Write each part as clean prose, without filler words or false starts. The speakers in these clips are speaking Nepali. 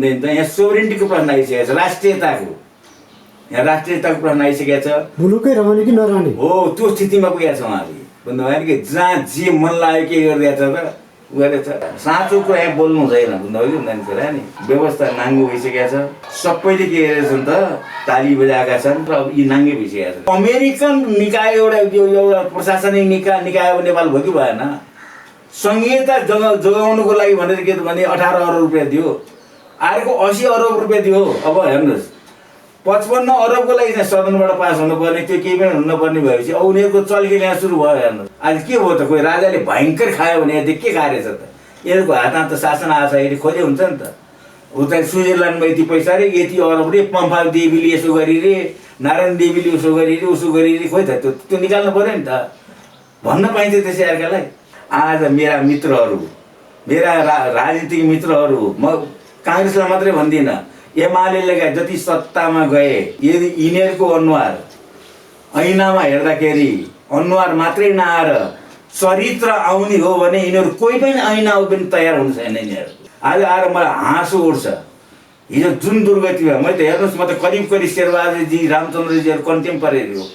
भन्दैन त यहाँ सोभरेन्टीको प्रश्न आइसकेको छ, राष्ट्रियताको यहाँ राष्ट्रियताको प्रश्न आइसकेको छ। मुलुकै रहने कि नरहने हो त्यो स्थितिमा पुगेको छ उहाँले। बुझ्नुभयो कि जहाँ जे मन लाग्यो के गरिरहेछ त गरेछ। साँचो कुरा यहाँ बोल्नु हुँदैन। बुझ्नुभयो कि मान्छेलाई नि व्यवस्था नाङ्गो भइसकेको छ। सबैले के गरेछन् त ताली बजाएका छन् र अब यी नाङ्गे भइसकेको छ। अमेरिकन निकाय एउटा प्रशासनिक निकाय अब नेपाल भयो कि भएन? संहिता जोगाउनुको लागि भनेर के भने 18 अरब रुपियाँ दियो, अर्को 80 अरब रुपियाँ दियो। अब हेर्नुहोस् 55 अरबको लागि चाहिँ सदनबाट पास हुनुपर्ने, त्यो केही पनि हुन नपर्ने भएपछि अब उनीहरूको चल्की यहाँ सुरु भयो। हेर्नुहोस् आज के भयो त? कोही राजाले भयङ्कर खायो भने यदि के खाएर छ त? यिनीहरूको हातमा त शासन आएछ, खोजे हुन्छ नि त। उता स्विजरल्यान्डमा यति पैसा रे, यति अरब रे, पम्फा देवीले यसो गरी रे, नारायण देवीले उसो गरी रे, उसो गरी रे, खोइ त त्यो निकाल्नु पऱ्यो नि त। भन्न पाइन्छ त्यसै अर्कालाई। आज मेरा मित्रहरू, मेरा राजनीतिक मित्रहरू, म काङ्ग्रेसलाई मात्रै भन्दिनँ, एमाले लगायत जति सत्तामा गए, यदि यिनीहरूको अनुहार ऐनामा हेर्दाखेरि अनुहार मात्रै नआएर चरित्र आउने हो भने यिनीहरू कोही पनि ऐना पनि तयार हुनु छैन। यिनीहरू आज आएर मलाई हाँसो उठ्छ। हिजो जुन दुर्गति भयो, मैले त हेर्नुहोस्, म त करिब करिब शेरबहादुरजी, रामचन्द्रजीहरू कन्टेम्परेरी हो।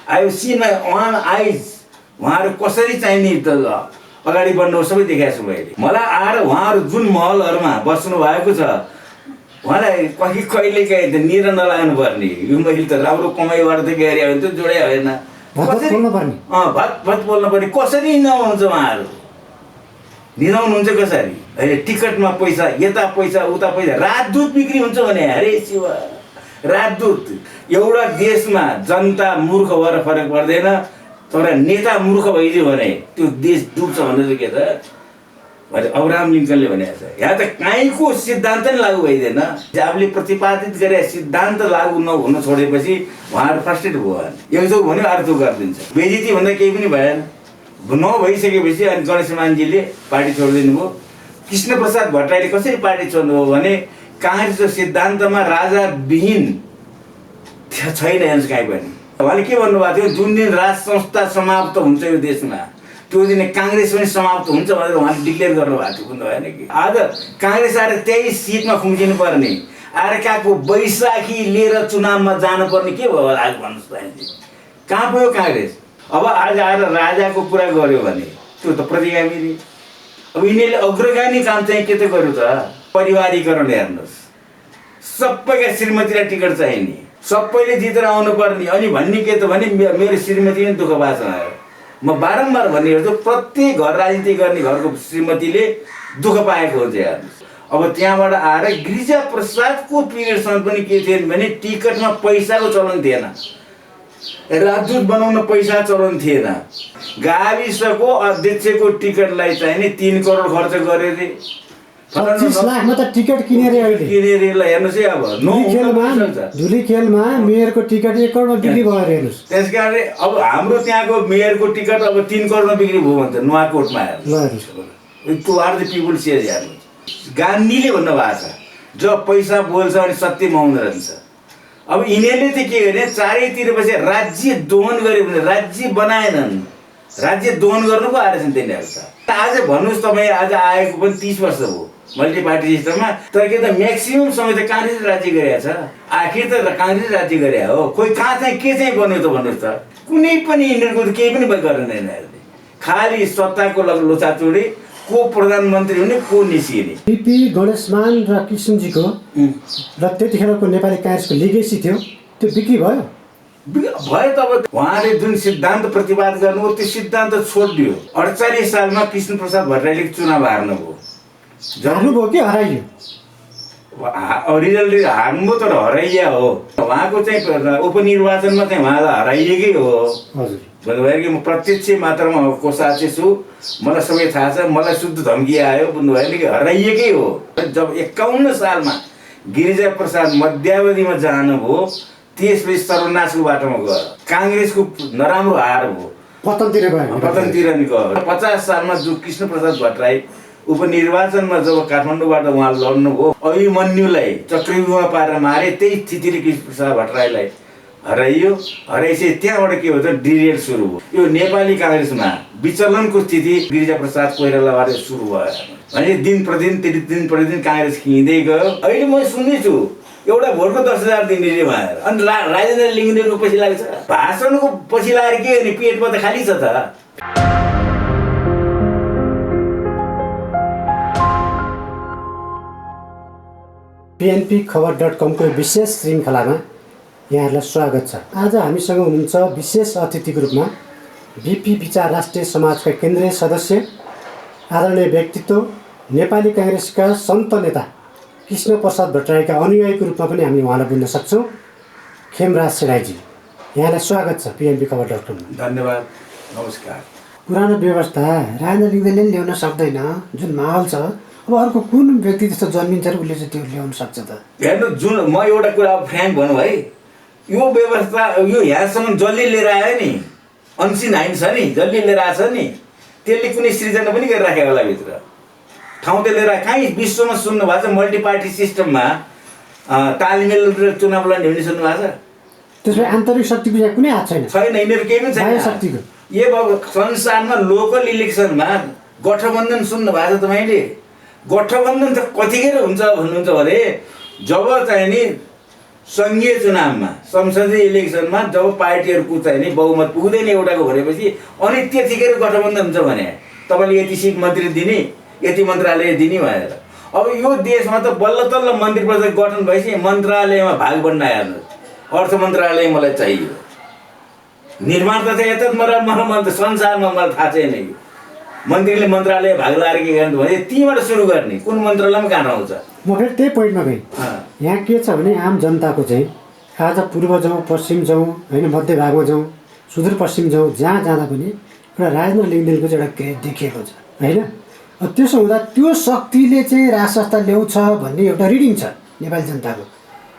आयो सिनमा उहाँहरू कसरी चाहिने त अगाडि बढ्नु सबै देखाएको छु मैले। मलाई आएर उहाँहरू जुन महलहरूमा बस्नु भएको छ, उहाँलाई कहिले काहीँ त निर नलाग्नु पर्ने। यो मैले त राम्रो कमाइबाट त गएर भने त जोडे होइन, भत बोल्नु पर्ने। कसरी निनाउनुहुन्छ उहाँहरू? निनाउनुहुन्छ कसरी? अहिले टिकटमा पैसा, यता पैसा, उता पैसा, राजदूत बिक्री हुन्छ भने अरे शिव, राजदूत। एउटा देशमा जनता मूर्ख भएर फरक पर्दैन, तर नेता मूर्ख भइदियो भने त्यो देश डुब्छ भन्दै चाहिँ के त भने अब्राहम लिङ्कनले भनेको छ। यहाँ त काहीँको सिद्धान्त नै लागू भइदिएन। आफूले प्रतिपादित गरे सिद्धान्त लागू नहुन छोडेपछि उहाँहरू फ्रस्ट्रेट भयो। एक थोक भन्यो अर्को थोक गरिदिन्छ। बेइज्जती भन्दा केही पनि भएन। नभइसकेपछि अनि गणेश मानजीले पार्टी छोडिदिनु भयो। कृष्णप्रसाद भट्टराईले कसरी पार्टी छोड्नुभयो भने काङ्ग्रेसको सिद्धान्तमा राजाविहीन छैन हेर्नुहोस् कहीँ पनि। उहाँले के भन्नुभएको थियो, जुन दिन राज संस्था समाप्त हुन्छ यो देशमा त्यो दिन काङ्ग्रेस पनि समाप्त हुन्छ भनेर उहाँले डिक्लेयर गर्नुभएको थियो। बुझ्नु भएन कि? आज काङ्ग्रेस आएर 23 सिटमा खुम्चिनु पर्ने, अर्काको बैशाखी लिएर चुनावमा जानुपर्ने के भयो आज भन्नुहोस् त? कहाँ पुग्यो काङ्ग्रेस? अब आज आएर राजाको कुरा गर्यो भने त्यो त प्रतिगामी रे। अब यिनीहरूले अग्रगामी काम चाहिँ के त गर्यो त? परिवारीकरण हेर्नुहोस्, सबैका श्रीमतीलाई टिकट चाहिने, सबैले जितेर आउनु पर्ने। अनि भन्ने के त भने मेरो श्रीमती पनि दुःख भएको छ। म बारम्बार भन्ने हेर्छु, प्रत्येक घर राजनीति गर्ने घरको श्रीमतीले दुःख पाएको हुन्छ। हेर्नुहोस् अब त्यहाँबाट आएर गिरिजा प्रसादको पिरियडसम्म पनि के थियो भने टिकटमा पैसाको चलन थिएन, राजदूत बनाउन पैसा चलन थिएन। गाविसको अध्यक्षको टिकटलाई चाहिने 3 करोड खर्च गरे रे। 25 लाखमा त टिकट किनेर हेर्नुहोस् है। अब धुली खेलमा मेयरको टिकट 1 करोडमा बिक्री भयो हेर्नुहोस्। त्यस कारणले अब हाम्रो त्यहाँको मेयरको टिकट अब 3 करोडमा बिक्री भयो भन्छ नुवाकोटमा। हेर्नुहोस् to are the people says. हेर्नुहोस् गान्धीले भन्नुभएको छ, जब पैसा बोल्छ अनि सत्य मौन रहन्छ। अब यिनीहरूले चाहिँ के भने चारैतिर बसेर राज्य दोहन गर्यो भने राज्य बनाएनन्, राज्य दोहन गर्नु पो आएर छन् तिनीहरू। आज भन्नुहोस् तपाईँ, आज आएको पनि 30 वर्ष हो मल्टी पार्टी सिस्टममा, तर के त म्याक्सिमम समय त काङ्ग्रेस राज्य गरेको छ। आखिर त काङ्ग्रेस राज्य गरे हो। खोइ कहाँ चाहिँ के चाहिँ बन्यो त भन्नुहोस् त? कुनै पनि यिनीहरूको केही पनि गरेन यिनीहरूले। खालि सत्ताको लोचाचुडी, को प्रधानमन्त्री हुने, को निस्किने। पिपी गणेशमान र कृष्णजीको र त्यतिखेरको नेपाली काङ्ग्रेसको लिगेसी थियो, त्यो बिक्री भयो भयो। त अब उहाँले जुन सिद्धान्त प्रतिपादन गर्नुभयो त्यो सिद्धान्त छोडिदियो। 48 सालमा कृष्णप्रसाद भट्टराईले चुनाव हार्नुभयो। हार्नुभयो कि हराइयो? रिजल्ट हार्नुभयो तर हराइया हो। उहाँको चाहिँ उपनिर्वाचनमा चाहिँ उहाँलाई हराइएकै हो। भन्नुभयो कि म प्रत्यक्ष मात्रामा को साक्षी छु, मलाई सबै थाहा छ, मलाई शुद्ध धम्की आयो। बुझ्नुभयो कि हराइएकै हो। जब 51 सालमा गिरिजा प्रसाद मध्यावधिमा जानुभयो, त्यसपछि सर्वनाशको बाटोमा गयो। काङ्ग्रेसको नराम्रो हार भयो, पतनतिर नि गयो। 50 सालमा जो कृष्णप्रसाद भट्टराई उपनिर्वाचनमा जब काठमाडौँबाट उहाँ लड्नुभयो, अभिमन्युलाई चक्रव्यूहमा पारेर मारे। त्यही स्थितिले कृष्णप्रसाद भट्टराईलाई हराइयो। हराइसके त्यहाँबाट के भयो त डिरेल सुरु भयो। यो नेपाली काङ्ग्रेसमा विचलनको स्थिति गिरिजाप्रसाद कोइरालाबाट सुरु भयो भने दिन प्रतिदिन काङ्ग्रेस खिँदै गयो। अहिले म सुन्दैछु एउटा भोटको 10,000 दिने रे भनेर, अनि राजेन्द्र लिङ्गदेनको पछि लाग्छ। भाषणको पछि लागेर के गर्ने, पेटमा त खाली छ त। PNPखबर.com को विशेष श्रृङ्खलामा यहाँहरूलाई स्वागत छ। आज हामीसँग हुनुहुन्छ विशेष अतिथिको रूपमा बिपी विचार राष्ट्रिय समाजका केन्द्रीय सदस्य, आदरणीय व्यक्तित्व, नेपाली काङ्ग्रेसका सन्त नेता कृष्णप्रसाद भट्टराईका अनुयायीको रूपमा पनि हामी उहाँलाई बोल्न सक्छौँ, खेमराज सेडाईजी। यहाँलाई स्वागत छ PNPखबर.com। धन्यवाद, नमस्कार। पुरानो व्यवस्था राजेन्द्र लिङ्गदेनले ल्याउन सक्दैन, जुन माहौल छ, अब अर्को कुन व्यक्ति त्यस्तो जन्मिन्छ र उसले चाहिँ त्यो ल्याउन सक्छ त? हेर्नु, जुन म एउटा कुरा फ्र्याङ्क भनौँ है, यो व्यवस्था यो यहाँसम्म जसले लिएर आयो नि, अनसिन हाइन छ नि, जसले लिएर आएको छ नि, त्यसले कुनै सृजना पनि गरिराखेको होला भित्र। ठाउँ त लिएर कहीँ विश्वमा सुन्नु भएको छ मल्टी पार्टी सिस्टममा तालमेल र चुनाव लड्ने भन्ने सुन्नु भएको छ? त्यसमा आन्तरिक शक्तिको यहाँ कुनै हात छैन। छैन, यिनीहरू केही पनि छैन शक्तिको। यो अब संसारमा लोकल इलेक्सनमा गठबन्धन सुन्नु भएको छ तपाईँले? गठबन्धन त कतिखेर हुन्छ भन्नुहुन्छ भने जब चाहिँ नि सङ्घीय चुनावमा, संसदीय इलेक्सनमा जब पार्टीहरूको चाहिँ नि बहुमत पुग्दैन एउटाको भनेपछि, अनि त्यतिखेर गठबन्धन हुन्छ भने तपाईँले यति सिट मन्त्री दिने, यति मन्त्रालय दिने भनेर। अब यो देशमा त बल्ल तल्ल मन्त्री परिषद गठन भएपछि मन्त्रालयमा भाग बन्न हेर्नुहोस्, अर्थ मन्त्रालय मलाई चाहियो, निर्माण त यता मलाई संसारमा मलाई थाहा छैन। यो मन्त्रीले मन्त्रालय भाग लाएर के गर्नु भने तीबाट सुरु गर्ने, कुन मन्त्रालयमा कहाँ आउँछ? म फेरि त्यही पोइन्टमा गएँ। यहाँ के छ भने आम जनताको चाहिँ आज पूर्व जाउँ, पश्चिम जाउँ, होइन मध्य भागमा जाउँ, सुदूरपश्चिम जाउँ, जहाँ जाँदा पनि एउटा राजेन्द्र लिङ्गदेनको चाहिँ एउटा क्रेज देखिएको छ, होइन? त्यसो हुँदा त्यो शक्तिले चाहिँ राज संस्था ल्याउँछ भन्ने एउटा रिडिङ छ नेपाली जनताको।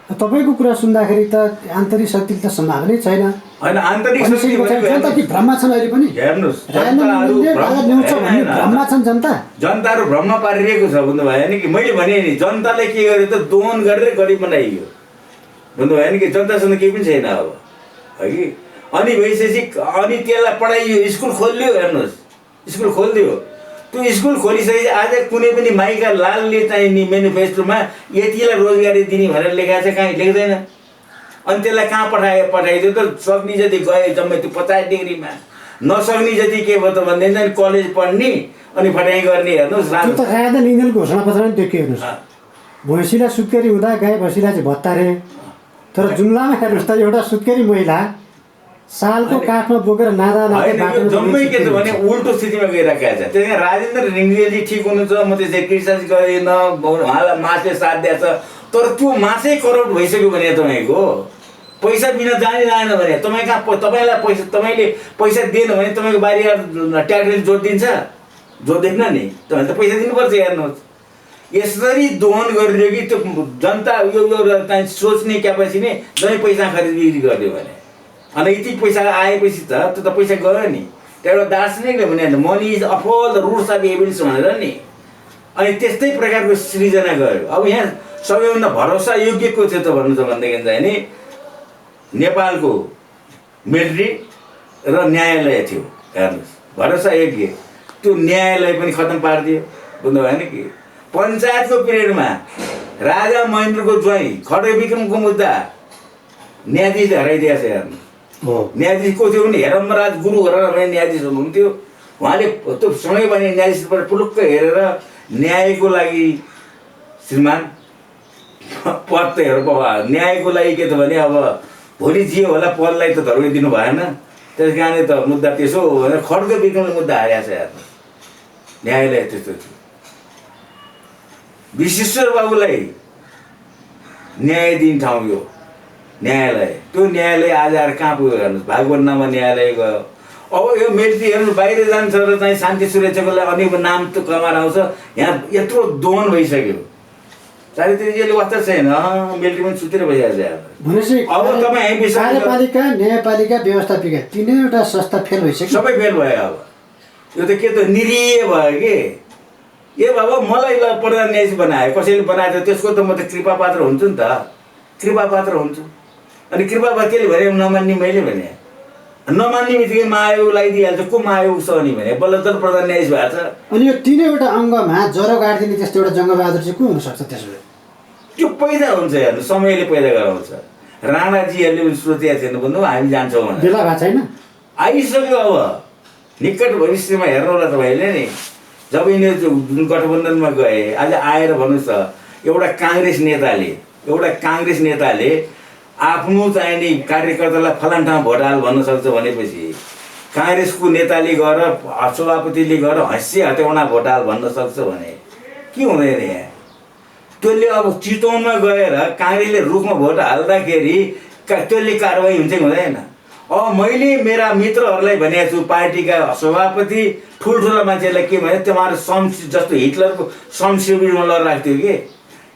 तपाईँको कुरा सुन्दाखेरि त आन्तरिक शक्ति त सम्भावनै छैन। होइन, आन्तरिक शक्ति जनता कि भ्रममा छन् अहिले पनि? हेर्नुहोस्, भ्रममा छन् जनता। जनताहरू भ्रममा पारिरहेको छ भन्नु भयो नि कि मैले भने नि, जनताले के गर्यो त दोहन गरेर गरिब बनाइयो भन्नु भयो नि कि जनतासँग केही पनि छैन अब, है कि? अनि भइसकेपछि अनि त्यसलाई पढाइयो, स्कुल खोलियो। हेर्नुहोस्, स्कुल खोलिदियो। त्यो स्कुल खोलिसकेपछि आज कुनै पनि माइका लालले चाहिँ नि मेनिफेस्टोमा यतिलाई रोजगारी दिने भनेर लेखाएको छ, कहीँ लेख्दैन। अनि त्यसलाई कहाँ पठाइदियो त? सक्ने जति गयो जम्मै त्यो 50 डिग्रीमा, नसक्ने जति के भयो त भन्दैन कलेज पढ्ने अनि फटाइ गर्ने। हेर्नुहोस्, त्यो त राजेन्द्र लिङ्गदेनको घोषणापत्रमा पनि देखियो। हेर्नुहोस्, भैँसीलाई सुत्केरी हुँदा गाई भैँसीलाई चाहिँ भत्तारे, तर जुम्लामा हेर्नुहोस् त एउटा सुत्केरी महिला सालको काठमा बोकेर नादा जम्मै के छ भने उल्टो स्थितिमा गइरहेको छ। त्यही राजेन्द्र लिङ्गदेनजी ठिक हुनुहुन्छ, म त्यसै क्रिटिसाइज गरेन, उहाँलाई मासले साथ दिएछ, तर त्यो मासै करप्ट भइसक्यो भने तपाईँको पैसा बिना जाने जाएन भने तपाईँ कहाँ, तपाईँले पैसा दिएन भने तपाईँको बारी ट्याक्सले जोडिदिन्छ? जोड्दैन नि, तपाईँले त पैसा दिनुपर्छ। हेर्नुहोस्, यसरी दोहन गरिदियो कि त्यो जनता यो चाहिँ सोच्ने क्यापेसिटी नै जम्मै पैसा खरिद गरिदियो भने, अनि यति पैसा आएपछि त त्यो त पैसा गयो नि। एउटा दार्शनिकले भने money is of all the roots of evils भनेर नि, अनि त्यस्तै प्रकारको सृजना गयो। अब यहाँ सबैभन्दा भरोसा योग्य को थियो त भन्नु छ भनेदेखि चाहिँ नि नेपालको मिलिट्री र न्यायालय थियो। हेर्नुहोस्, भरोसा योग्य त्यो न्यायालय पनि खतम पारिदियो बुझ्नु भएन कि? पञ्चायतको पिरियडमा राजा महेन्द्रको ज्वाइँ खड्गविक्रमको मुद्दा न्यायाधीशले हराइदिएको छ। हेर्नु, न्यायाधीश को थियो भने हेरम्बराज गुरु भनेर न्यायाधीश हुनुहुन्थ्यो। उहाँले त्यो सँगै पनि न्यायाधीशबाट पुलुक्क हेरेर न्यायको लागि श्रीमान पद त हेर, न्यायको लागि के त भने अब भोलि जे होला पदलाई त धर्मै दिनु भएन, त्यस कारणले त मुद्दा त्यसो भनेर खड्गविक्रमले मुद्दा हारेको छ। हेर्नु, न्यायालय त्यस्तो थियो। विश्वेश्वर बाबुलाई न्याय दिने ठाउँ यो न्यायालय, त्यो न्यायालय आज आएर कहाँ पुग्यो? हेर्नुहोस्, भागबन्दामा न्यायालय गयो। अब यो मिलिट्री हेर्नु बाहिर जान्छ र चाहिँ शान्ति सुरक्षाको लागि अनि नाम त कमाएर आउँछ। यहाँ यत्रो दोहन भइसक्यो, चारैतिर यसले वास्ता छैन, मिलिट्री पनि सुतेर भइहाल्छ। भनेपछि अब तपाईँ कार्यपालिका, न्यायपालिका, व्यवस्थापिका तीनैवटा संस्था फेल भइसक्यो, सबै फेल भयो। अब यो त के त निरीह भयो कि? ए बाबा मलाई प्रधान न्यायाधीश बनायो, कसैले बनाएको त्यसको त म त कृपा पात्र हुन्छु नि त, कृपा पात्र हुन्छु। अनि कृपा त्यसले भने नमान्ने मैले भने नमान्ने बित्तिकै महायोग लगाइदिइहाल्छ। को महायोग छ नि भने बल्लतल प्रधान न्यायाधीश भएको छ। अनि यो तीनैवटा अङ्गमा ज्वरो गाडिदिने त्यस्तो एउटा जङ्गबहादुर चाहिँ को हुनसक्छ त्यसो भए? त्यो पैदा हुन्छ हेर्नु, समयले पैदा गराउँछ। राणाजीहरूले पनि सोचेका थिएन भन्नु हामी जान्छौँ भने। बेला भएको छैन? आइसक्यो। अब निकट भविष्यमा हेर्नु होला तपाईँले नि, जब यिनीहरू जुन गठबन्धनमा गए, आज आएर भन्नुहोस् त एउटा काङ्ग्रेस नेताले आफ्नो चाहिने कार्यकर्तालाई फलान ठाउँ भोट हाल भन्न सक्छ भनेपछि काङ्ग्रेसको नेताले गएर सभापतिले गएर हँसिया हत्याउना भोट हाल भन्न सक्छ भने के हुँदैन यहाँ? त्यसले अब चितवनमा गएर काङ्ग्रेसले रुखमा भोट हाल्दाखेरि त्यसले कारवाही हुन्छ कि हुँदैन? अब मैले मेरा मित्रहरूलाई भनेको छु, पार्टीका सभापति ठुल्ठुला मान्छेहरूलाई के भने तपाईँहरू जस्तो हिटलरको संशोधनमा लड राख्थ्यो कि,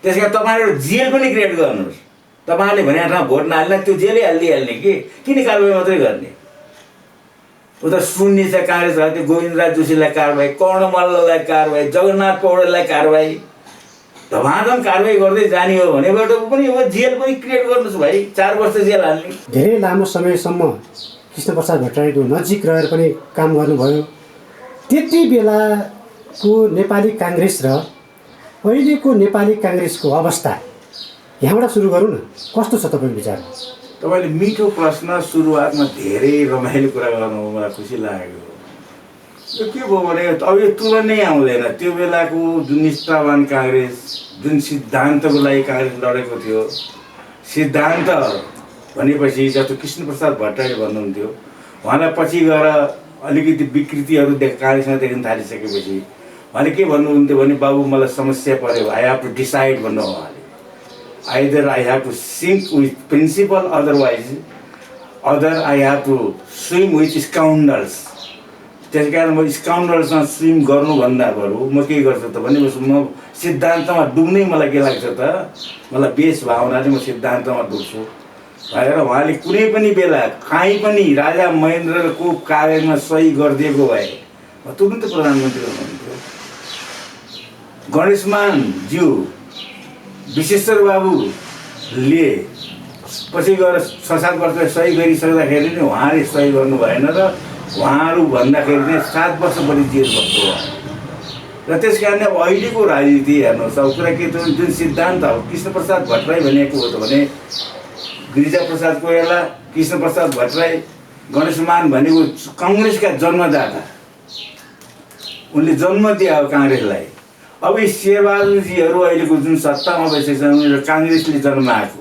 त्यस कारण तपाईँहरू जेल पनि क्रिएट गर्नुहोस्। तपाईँहरूले भने ठाउँमा भोट नहाल्ने त्यो जेलै हालिदिइहाल्ने कि किन कारवाही मात्रै गर्ने? उता सुन्ने छ काङ्ग्रेस त्यो गोविन्दराज जोशीलाई कारवाही, कर्ण मल्ललाई कारवाही, जगन्नाथ पौडेललाई कारवाही, धमाधम कारवाही गर्दै जाने हो भनेबाट पनि अब जेल पनि क्रिएट गर्नुहोस् भाइ, 4 वर्ष जेल हाल्ने। धेरै लामो समयसम्म कृष्णप्रसाद भट्टराईको नजिक रहेर पनि काम गर्नुभयो। त्यति बेलाको नेपाली काङ्ग्रेस र अहिलेको नेपाली काङ्ग्रेसको अवस्था यहाँबाट सुरु गरौँ न, कस्तो छ तपाईँको विचार? तपाईँले मिठो प्रश्न सुरुवातमा धेरै रमाइलो कुरा गर्नुभयो, मलाई खुसी लाग्यो। यो के भयो भने अब यो तुलनै आउँदैन। त्यो बेलाको जुन निष्ठावान काङ्ग्रेस, जुन सिद्धान्तको लागि काङ्ग्रेस लडेको थियो, सिद्धान्त भनेपछि जस्तो कृष्णप्रसाद भट्टराईले भन्नुहुन्थ्यो, उहाँलाई पछि गएर अलिकति विकृतिहरू काङ्ग्रेसमा देख्न थालिसकेपछि उहाँले के भन्नुहुन्थ्यो भने बाबु मलाई समस्या पऱ्यो, आई हेभ टु डिसाइड भन्नु उहाँले। Either I have to sink with principle, other I have to swim with scoundrels. त्यस कारण म स्काउन्डर्समा स्विम गर्नुभन्दा बरु म के गर्छु त भने म सिद्धान्तमा डुब्नै मलाई के लाग्छ त, मलाई बेस भावनाले म सिद्धान्तमा डुब्छु भनेर उहाँले कुनै पनि बेला कहीँ पनि राजा महेन्द्रको कार्यमा सही गरिदिएको भए म तुरुन्तै प्रधानमन्त्री हुनुहुन्थ्यो। गणेशमानज्यू विश्वेश्वर बाबुले पछि गएर 6-7 वर्ष सही गरिसक्दाखेरि नि उहाँले सही गर्नु भएन र उहाँहरू भन्दाखेरि चाहिँ 7 वर्ष बढी जेल बस्नु भयो। र त्यस कारण अब अहिलेको राजनीति हेर्नुहोस्, अब कुरा के त जुन सिद्धान्त हो, कृष्णप्रसाद भट्टराई भनेको हो त भने गिरिजाप्रसाद कोइराला, कृष्णप्रसाद भट्टराई, गणेशमान भनेको कङ्ग्रेसका जन्मदाता, उनले जन्म दिए हो काङ्ग्रेसलाई। अब यी शेरबहादुरजीहरू अहिलेको जुन सत्तामा बसेका छन् उनीहरू काङ्ग्रेसले जन्माएको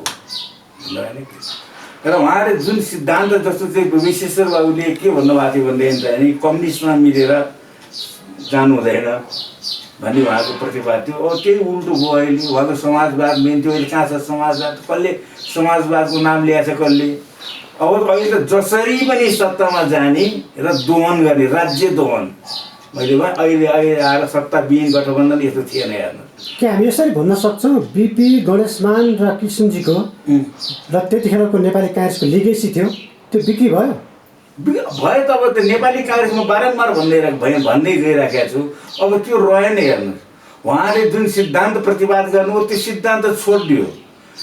र उहाँले जुन सिद्धान्त जस्तो चाहिँ विश्वेश्वर बाबुले के भन्नुभएको थियो भनेदेखि चाहिँ कम्युनिस्टमा मिलेर जानु हुँदैन भन्ने उहाँको प्रतिवाद थियो। अब केही उल्टो भयो अहिले, उहाँको समाजवाद मेन थियो। अहिले कहाँ छ समाजवाद? कसले समाजवादको नाम ल्याएछ कसले? अब अहिले त जसरी पनि सत्तामा जाने र दोहन गर्ने, राज्य दोहन। मैले अहिले आएर सत्ताविहीन गठबन्धन यस्तो थिएन हेर्नु। के हामी यसरी भन्न सक्छौँ बिपी, गणेशमान र कृष्णजीको र त्यतिखेरको नेपाली काङ्ग्रेसको लिगेसी थियो त्यो बिक्री भयो? भयो त अब त्यो नेपाली काङ्ग्रेसमा बारम्बार भन्दै गइराखेको छु। अब त्यो रहेन हेर्नुहोस्, उहाँले जुन सिद्धान्त प्रतिवाद गर्नुभयो त्यो सिद्धान्त छोडिदियो।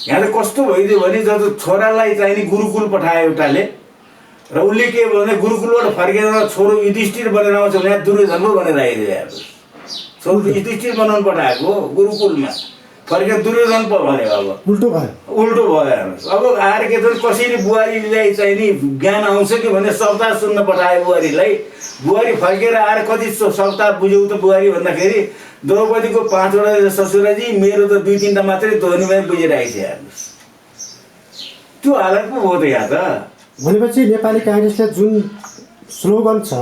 यहाँ त कस्तो भइदियो भने जब छोरालाई चाहिने गुरुकुल पठायो एउटाले र उसले के भने गुरुकुलबाट फर्केर छोरो युधिष्ठिर बनेर आउँछ भने दुर्योधन पो भनेर आइदियो। हेर्नुहोस्, छोरो युधिष्ठिर बनाउनु पठाएको गुरुकुलमा, फर्केर दुर्योधन पो भन्यो। अब उल्टो भयो हेर्नुहोस्। अब आएर के त कसरी बुहारीलाई चाहिँ नि ज्ञान आउँछ कि भने सप्ताह सुन्न पठायो बुहारीलाई। बुहारी फर्केर आएर कति सप्ताह बुझ्यौ त बुहारी भन्दाखेरि द्रौपदीको 5वटा ससुराजी, मेरो त 2-3टा मात्रै ध्वनिमै बुझिरहेको छ। हेर्नुहोस्, त्यो हालत पो हो त यहाँ त। भनेपछि नेपाली काङ्ग्रेसले जुन स्लोगन छ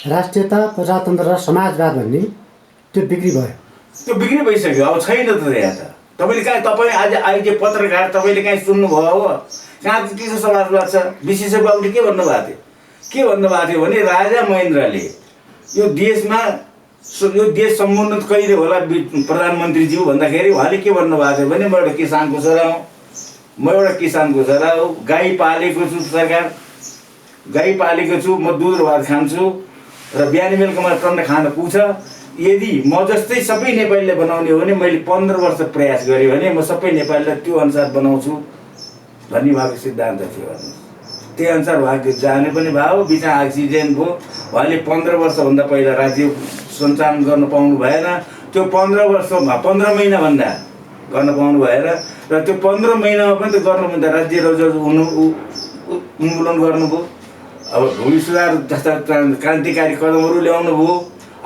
राष्ट्रियता, प्रजातन्त्र र समाजवाद भन्ने, त्यो बिक्री भयो। त्यो बिक्री भइसक्यो, अब छैन त यहाँ त। तपाईँले कहाँ, तपाईँ आज आइजे पत्रकार तपाईँले कहीँ सुन्नुभयो हो? कहाँ के छ समाजवाद छ? विश्वेश्वर बाबुले के भन्नुभएको थियो भने राजा महेन्द्रले यो देश सम्बन्धित कहिले होला प्रधानमन्त्रीज्यू भन्दाखेरि उहाँले के भन्नुभएको थियो भने म एउटा किसानको छोरा हो, गाई पालेको छु, सरकार गाई पालेको छु, म दुध र भात खान्छु र बिहान बेलुका मलाई टन्न खान पुग्छ। यदि म जस्तै सबै नेपालीले बनाउने हो भने मैले 15 वर्ष प्रयास गरेँ भने म सबै नेपालीलाई त्यो अनुसार बनाउँछु भन्ने उहाँको सिद्धान्त थियो। त्यही अनुसार उहाँ जाने पनि भयो, बिचमा एक्सिडेन्ट भयो। उहाँले 15 वर्षभन्दा पहिला राज्य सञ्चालन गर्न पाउनु भएन। त्यो 15 वर्षमा 15 महिनाभन्दा गर्न पाउनु भएन र त्यो 15 महिनामा पनि त गर्नुभन्दा राज्य उन्मूलन गर्नुभयो। अब भूमि सुधार जस्ता क्रान्तिकारी कदमहरू ल्याउनु भयो।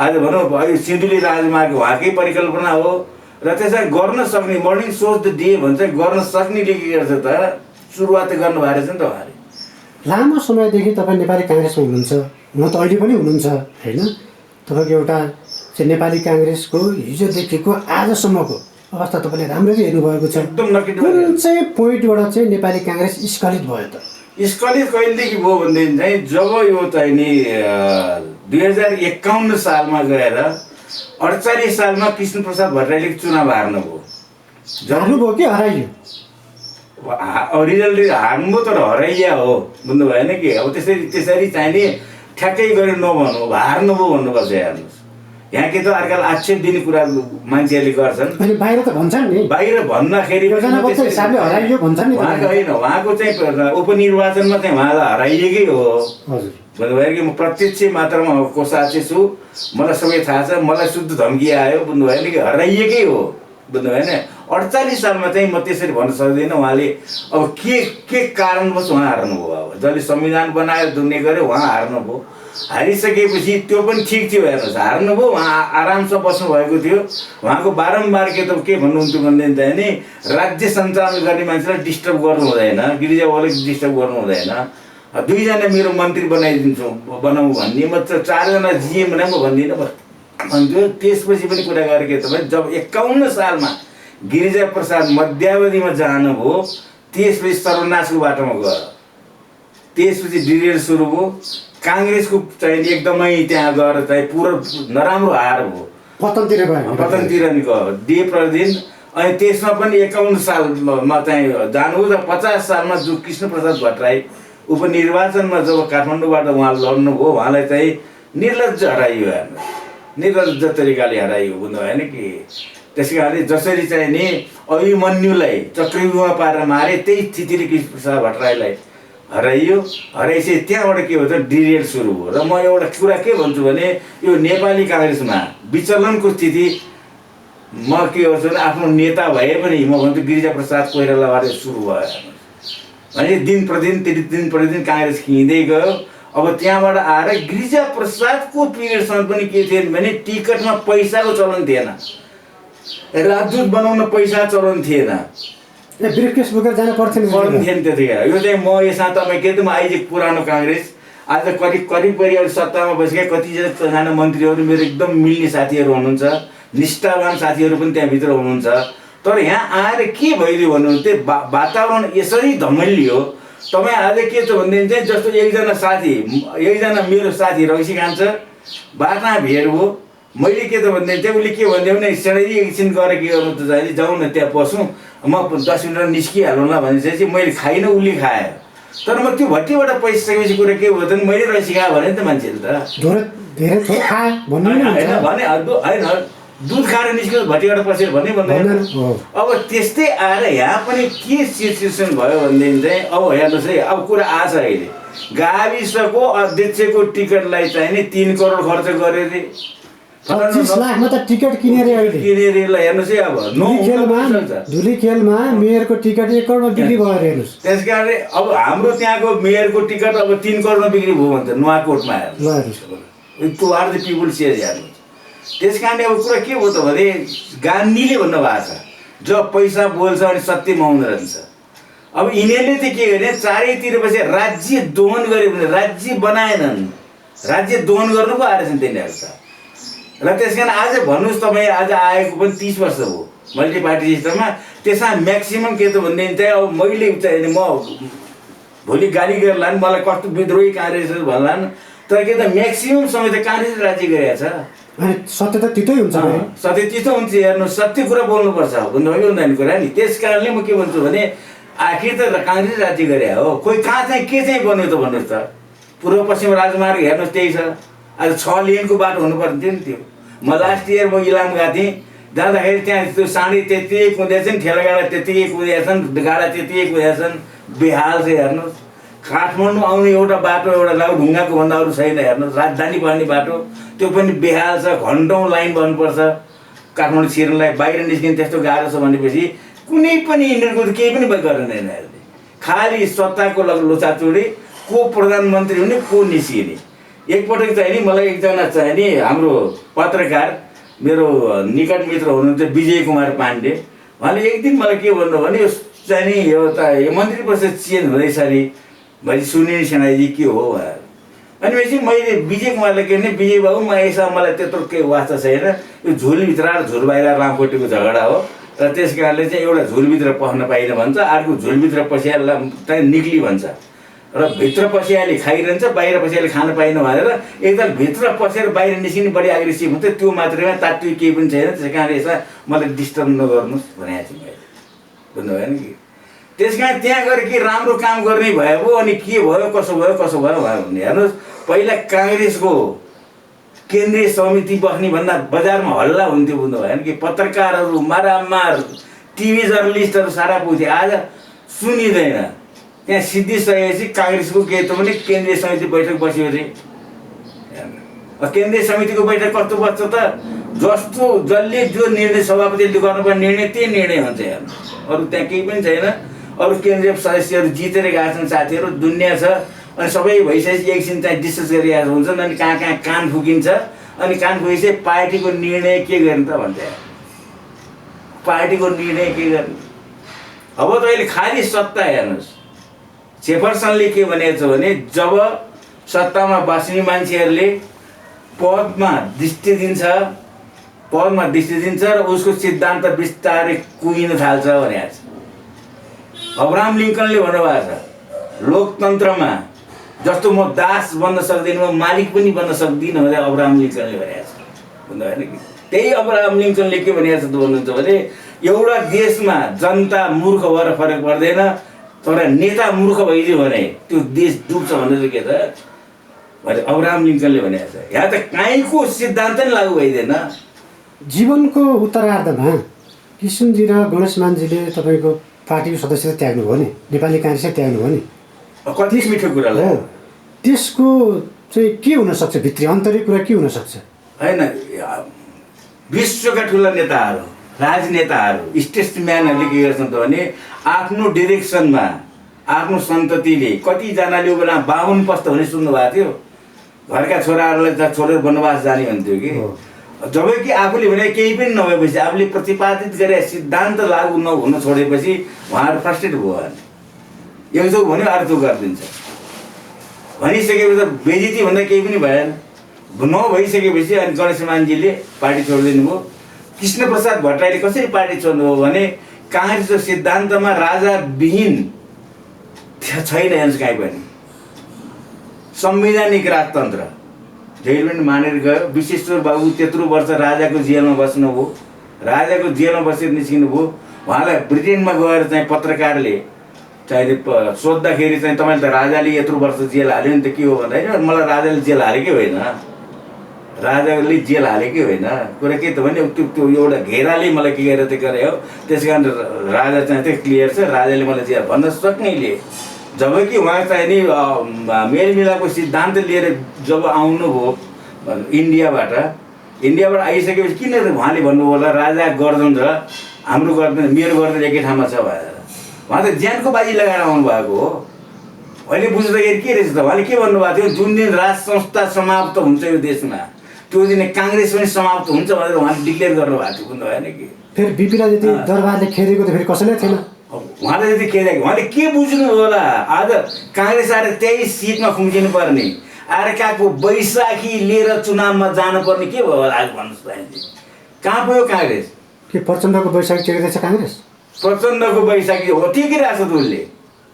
आज भनौँ अहिले सिन्धुली राजमार्ग उहाँकै परिकल्पना हो र त्यसलाई गर्न सक्ने मर्निङ सोच द डे भन्छ, गर्न सक्ने लेखिएको छ त, सुरुवात गर्नु भएको रहेछ नि त उहाँले। लामो समयदेखि तपाईँ नेपाली काङ्ग्रेसमा हुनुहुन्छ, हुन त अहिले पनि हुनुहुन्छ होइन। तपाईँको एउटा चाहिँ नेपाली काङ्ग्रेसको हिजोदेखिको आजसम्मको अवस्था तपाईँले राम्ररी हेर्नुभएको छ। एकदम नकिट कुन चाहिँ पोइन्टबाट चाहिँ नेपाली काङ्ग्रेस स्खलित भयो त? स्खलित कहिलेदेखि भयो भनेदेखि चाहिँ जब यो चाहिँ नि 2051 सालमा गएर 48 सालमा कृष्णप्रसाद भट्टराईले चुनाव हार्नुभयो। हार्नुभयो कि हराइयो? रिजल्ट हार्नुभयो तर हराइया हो, बुझ्नु भएन कि। अब त्यसरी चाहिँ नि ठ्याक्कै गरेर नभन्नु, हार्नुभयो भन्नुपर्छ। हेर्नुहोस्, यहाँ के त अर्कालाई आक्षेप दिने कुरा मान्छेहरूले गर्छन्, अनि बाहिर त भन्छन् नि, बाहिर भन्दाखेरि हिसाबले हराइयो भन्छन् नि। उहाँको होइन, उहाँको चाहिँ उपनिर्वाचनमा चाहिँ उहाँलाई हराइएकै हो। हजुर, बुझ्नुभयो कि म प्रत्यक्ष मात्रामा को साक्षी छु, मलाई सबै थाहा छ, मलाई शुद्ध धम्की आयो, बुझ्नु भएन कि हराइएकै हो, बुझ्नु भएन। 48 सालमा चाहिँ म त्यसरी भन्न सक्दिनँ उहाँले अब के कारणवश उहाँ हार्नुभयो। अब जसले संविधान बनाएर दुन्ने गऱ्यो उहाँ हार्नुभयो। हारिसकेपछि त्यो पनि ठिक थियो, हेर्नुहोस्, हार्नुभयो, उहाँ आरामसँग बस्नुभएको थियो। उहाँको बारम्बार के भन्नुहुन्थ्यो भनेदेखि चाहिँ नि राज्य सञ्चालन गर्ने मान्छेलाई डिस्टर्ब गर्नु हुँदैन, गिरिजावालाई डिस्टर्ब गर्नु हुँदैन, 2 जना मेरो मन्त्री बनाइदिन्छु बनाऊ भन्ने, म 4 जना जिएम भने म भन्दिनँ भन्थ्यो। त्यसपछि पनि कुरा गरेँ के तपाईँ, जब 51 सालमा गिरिजाप्रसाद मध्यावधिमा जानुभयो, त्यसपछि सर्वनाशको बाटोमा गयो। त्यसपछि डिरेल सुरु भयो। काङ्ग्रेसको चाहिँ एकदमै त्यहाँ गएर चाहिँ पुरो नराम्रो हार भयो, पतनतिर नि गयो डे प्रतिदिन। अनि त्यसमा पनि 51 सालमा चाहिँ जानुभयो र 50 सालमा जो कृष्णप्रसाद भट्टराई उपनिर्वाचनमा जब काठमाडौँबाट उहाँ लड्नुभयो, उहाँलाई चाहिँ निर्लज्ज हराइयो। हेर्नु, निर्लज्ज तरिकाले हराइयो, बुझ्नु भएन कि। त्यसै कारणले जसरी चाहिँ नि अभिमन्युलाई चक्रव्यूहमा पारेर मारे, त्यही स्थितिले कृष्णप्रसाद भट्टराईलाई हराइयो। हराइसके त्यहाँबाट के भन्छ, डिरेल सुरु भयो। र म एउटा कुरा के भन्छु भने यो नेपाली काङ्ग्रेसमा विचलनको स्थिति म के गर्छु भने आफ्नो नेता भए पनि म भन्छु गिरिजाप्रसाद कोइरालाबाट सुरु भयो भने दिन प्रतिदिन काङ्ग्रेस खिँदै गयो। अब त्यहाँबाट आएर गिरिजाप्रसादको पिरियडसम्म पनि के थियो भने टिकटमा पैसाको चलन थिएन, राजदूत बनाउन पैसा चलन थिएन, ब्रिफकेस बोकेर जानु थिएन त्यतिखेर। यो चाहिँ म यसमा तपाईँ के त म आइज पुरानो काङ्ग्रेस आज करिब सत्तामा बसेका कतिजना मन्त्रीहरू मेरो एकदम मिल्ने साथीहरू हुनुहुन्छ, निष्ठावान साथीहरू पनि त्यहाँभित्र हुनुहुन्छ। तर यहाँ आएर के भइदियो भन्नु त्यो वातावरण यसरी धमलियो। तपाईँ आज के छ भनेदेखि चाहिँ जस्तो एकजना मेरो साथी रक्सी खान्छ, बाटोमा भेट भयो। मैले के त भनेदेखि चाहिँ उसले के भनिदियो भने सेडै एकछिन गएर के गर्नु त चाहिँ जाउँ न त्यहाँ पसौँ, म 10 मिनट निस्किहालौँला भनेपछि मैले खाइनँ, उसले खायो। तर म त्यो भट्टीबाट पैसा सकेपछि कुरा के भयो भने मैले रक्सी खायो भने त मान्छेले त होइन दुध खाएर निस्क्यो भट्टीबाट पसेर भन्ने भन्दैन। अब त्यस्तै आएर यहाँ पनि के सिचुएसन भयो भनेदेखि चाहिँ अब हेर्नुहोस् है, अब कुरा आछ अहिले गाविसको अध्यक्षको टिकटलाई चाहिँ नि 3 करोड खर्च गरे रे, 25 लाखमा त टिकट किनेर हेर्नुहोस् है। अब धुली खेलमा मेयरको टिकट 1 करोडमा बिक्री भयो हेर्नुहोस्। त्यस कारणले अब हाम्रो त्यहाँको मेयरको टिकट अब 3 करोडमा बिक्री भयो भन्छ नुवाकोटमा। हेर्नुहोस् to are the people share. हेर्नुहोस् त्यस कारणले अब कुरा के भयो त भने गान्धीले भन्नुभएको छ जब पैसा बोल्छ अनि सत्य मौन रहन्छ। अब यिनीहरूले चाहिँ के गर्ने, चारैतिर बसेर राज्य दोहन गऱ्यो भने राज्य बनाएनन्, राज्य दोहन गर्नु पो आएछन् तिनीहरू त। र त्यस कारण आज भन्नुहोस् तपाईँ आज आएको पनि 30 वर्ष हो मल्टी पार्टी सिस्टममा। त्यसमा म्याक्सिमम् के त भनेदेखि चाहिँ अब मैले चाहिँ म भोलि गाली गर्ला नि, मलाई कस्तो विद्रोही काङ्ग्रेस भन्लान्, तर के त म्याक्सिमम् समय त काङ्ग्रेस राज्य गरेको छ। अनि सत्य त तितै हुन्छ, सत्य तितो हुन्छ। हेर्नु सत्य कुरा बोल्नुपर्छ, भन्नुभयो हुँदैन कुरा नि। त्यस कारणले म के भन्छु भने आखिर त काङ्ग्रेस राज्य गरे हो, खोइ कहाँ चाहिँ के चाहिँ बन्यो त भन्नुहोस् त। पूर्व पश्चिम राजमार्ग हेर्नुहोस् त्यही छ। आज 6 लेनको बाटो हुनुपर्ने थियो नि त्यो। म लास्ट इयर म इलाम गएको थिएँ, जाँदाखेरि त्यहाँ त्यो साँढे त्यत्तिकै कुदेछन्, ठेलागाडा त्यत्तिकै कुदेछन्, गाडा त्यत्तिकै कुदेछन्, बेहाल चाहिँ हेर्नुहोस्। काठमाडौँ आउने एउटा बाटो एउटा लाउढुङ्गाको भन्दा अरू छैन। हेर्नुहोस् राजधानी पर्ने बाटो त्यो पनि बेहाल छ, घन्टौँ लाइन बन्नुपर्छ काठमाडौँ छिर्नलाई। बाहिर निस्किने त्यस्तो गाह्रो छ भनेपछि कुनै पनि यिनीहरूको त केही पनि गर्दैन यिनीहरूले। खालि सत्ताको लोचाचुडी, को प्रधानमन्त्री हुने को निस्किने। एकपटक चाहिँ नि मलाई एकजना चाहिँ नि हाम्रो पत्रकार मेरो निकट मित्र हुनुहुन्थ्यो विजय कुमार पाण्डे, उहाँले एक दिन मलाई के भन्नु भने यो चाहिँ नि यो त यो मन्त्री परिषद चेन्ज हुँदैछ अरे, मैले सुनिने सेनाजी के हो भनेर। अनि पछि मैले विजय कुमारलाई के भने विजय बाबु म यसमा मलाई त्यत्रो केही वास्ता छैन, यो झुलभित्र र झुल बाहिर लामखुट्टेको झगडा हो र त्यस कारणले चाहिँ एउटा झुलभित्र पस्न पाइन भन्छ, अर्को झुलभित्र पसिहाल्दा चाहिँ निक्ली भन्छ र भित्र पसिहाले खाइरहन्छ, बाहिर पसिहाले खान पाइन भनेर एकताल भित्र पसेर बाहिर निस्किने बढी एग्रेसिभ हुन्छ, त्यो मात्रमा तात्विक केही पनि छैन। त्यस कारणले यसमा मलाई डिस्टर्ब नगर्नुहोस् भनेको थिएँ मैले, बुझ्नुभयो नि कि। त्यस कारण त्यहाँ गएर के राम्रो काम गर्ने भयो अनि के भयो कसो भयो भने हेर्नुहोस्, पहिला काङ्ग्रेसको केन्द्रीय समिति बस्ने भन्दा बजारमा हल्ला हुन्थ्यो, बुझ्नुभयो नि कि। पत्रकारहरू मारामार, टिभी जर्नलिस्टहरू सारा पुग्थे, आज सुनिँदैन। त्यहाँ सिद्धिसकेपछि काङ्ग्रेसको के त भने केन्द्रीय समिति बैठक बस्यो अरे। केन्द्रीय समितिको बैठक कस्तो बस्छ त, जस्तो जसले जो निर्णय सभापतिले गर्नुपर्ने निर्णय त्यही निर्णय हुन्छ। हेर्नु अरू त्यहाँ केही पनि छैन। अरू केन्द्रीय सदस्यहरू जितेर गएका छन् साथीहरू, दुनियाँ छ। अनि सबै भइसकेपछि एकछिन चाहिँ डिस्कस गरिरहेको हुन्छन्, अनि कहाँ कहाँ कान फुकिन्छ। अनि कान फुकिसके पार्टीको निर्णय के गर्ने त भन्छ, पार्टीको निर्णय के गर्ने। अब त अहिले खालि सत्ता हेर्नुहोस्, चेफरसनले के भनेको छ भने जब सत्तामा बस्ने मान्छेहरूले पदमा दृष्टि दिन्छ र उसको सिद्धान्त बिस्तारै कुहिन थाल्छ भनेको छ। अब्राहम लिङ्कनले भन्नुभएको छ लोकतन्त्रमा जस्तो म दास बन्न सक्दिनँ, म मालिक पनि बन्न सक्दिनँ भनेर अब्राहम लिङ्कनले भनेको छ, बुझ्नुभयो नि। त्यही अब्राहम लिङ्कनले के भनेको छ त भन्नुहुन्छ भने एउटा देशमा जनता मूर्ख भएर फरक पर्दैन, तर नेता मूर्ख भइदियो भने त्यो देश डुब्छ भनेर के त भने अब्राहम लिङ्कनले भनेको छ। यहाँ त काहीँको सिद्धान्त नै लागू भइदिएन। जीवनको उत्तरार्धमा किशनजी र गणेशमानजीले तपाईँको पार्टीको सदस्यता त्याग्नुभयो नि, नेपाली काङ्ग्रेसै त्याग्नुभयो नि, कति मिठो कुरा हो। त्यसको चाहिँ के हुनसक्छ, भित्री अन्तरिक कुरा के हुनसक्छ? होइन, विश्वका ठुला नेताहरू, राजनेताहरू, स्टेट्सम्यानहरूले के गर्छन् त भने आफ्नो डिरेक्सनमा आफ्नो सन्ततिले कतिजनाले बेला 52 पस्त हुने सुन्नुभएको थियो, घरका छोराहरूलाई छोडेर वनवास जाने भन्थ्यो कि। जबकि आफूले भने केही पनि नभएपछि, आफूले प्रतिपादित गरे सिद्धान्त लागू नहुन छोडेपछि उहाँहरू फ्रस्ट्रेट भयो। एक जो भन्यो अर्को गरिदिन्छ भनिसकेपछि त बेइज्जती भन्दा केही पनि भएन। नभइसकेपछि अनि गणेशमानजीले पार्टी छोडिदिनु भयो। कृष्णप्रसाद भट्टराईले कसरी पार्टी छोड्नुभयो भने काङ्ग्रेसको सिद्धान्तमा राजा विहीन छैन हेर्नुहोस्, कहीँ पनि संवैधानिक राजतन्त्र जहिले पनि मानेर गयो। विश्वेश्वर बाबु त्यत्रो वर्ष राजाको जेलमा बस्नुभयो, राजाको जेलमा बसेर निस्किनु भयो। उहाँलाई ब्रिटेनमा गएर चाहिँ पत्रकारले चाहिँ सोद्धाखेरि चाहिँ तपाईँले त राजाले यत्रो वर्ष जेल हाल्यो नि त के हो भन्दाखेरि मलाई राजाले जेल हालेकै होइन, राजाले जेल हालेकै होइन। कुरा के त भने त्यो एउटा घेराले मलाई के गरेर त्यो गरे हो। त्यस कारण राजा चाहिँ त्यो क्लियर छ, राजाले मलाई जेल भन्न सक्नेले। जबकि उहाँ चाहिँ नि मेलमिलापको सिद्धान्त लिएर जब आउनुभयो इन्डियाबाट आइसकेपछि किन उहाँले भन्नुभयो होला राजा गर्दन र हाम्रो गर्दन मेरो गर्दन एकै ठाउँमा छ भनेर। उहाँ त ज्यानको बाजी लगाएर आउनु भएको हो। अहिले बुझ्दाखेरि के रहेछ त, उहाँले के भन्नुभएको थियो, जुन दिन राज संस्था समाप्त हुन्छ यो देशमा त्यो दिन काङ्ग्रेस पनि समाप्त हुन्छ भनेर उहाँले डिक्लेयर गर्नुभएको थियो, बुझ्नु भएन कि। फेरि बिपीलाई जति दरबारले खेदेको त फेरि कसैलाई थिएन। उहाँले जति खेदेको उहाँले के बुझ्नु होला, आज काङ्ग्रेस आएर 23 सिटमा खुम्चिनु पर्ने, अर्काको बैशाखी लिएर चुनावमा जानुपर्ने के भयो आज भन्नुहोस् त। कहाँ पुग्यो काङ्ग्रेस? के प्रचण्डको बैशाखी टेक्दैछ काङ्ग्रेस? प्रचण्डको बैशाखी हो टेकिरहेको छ त, उसले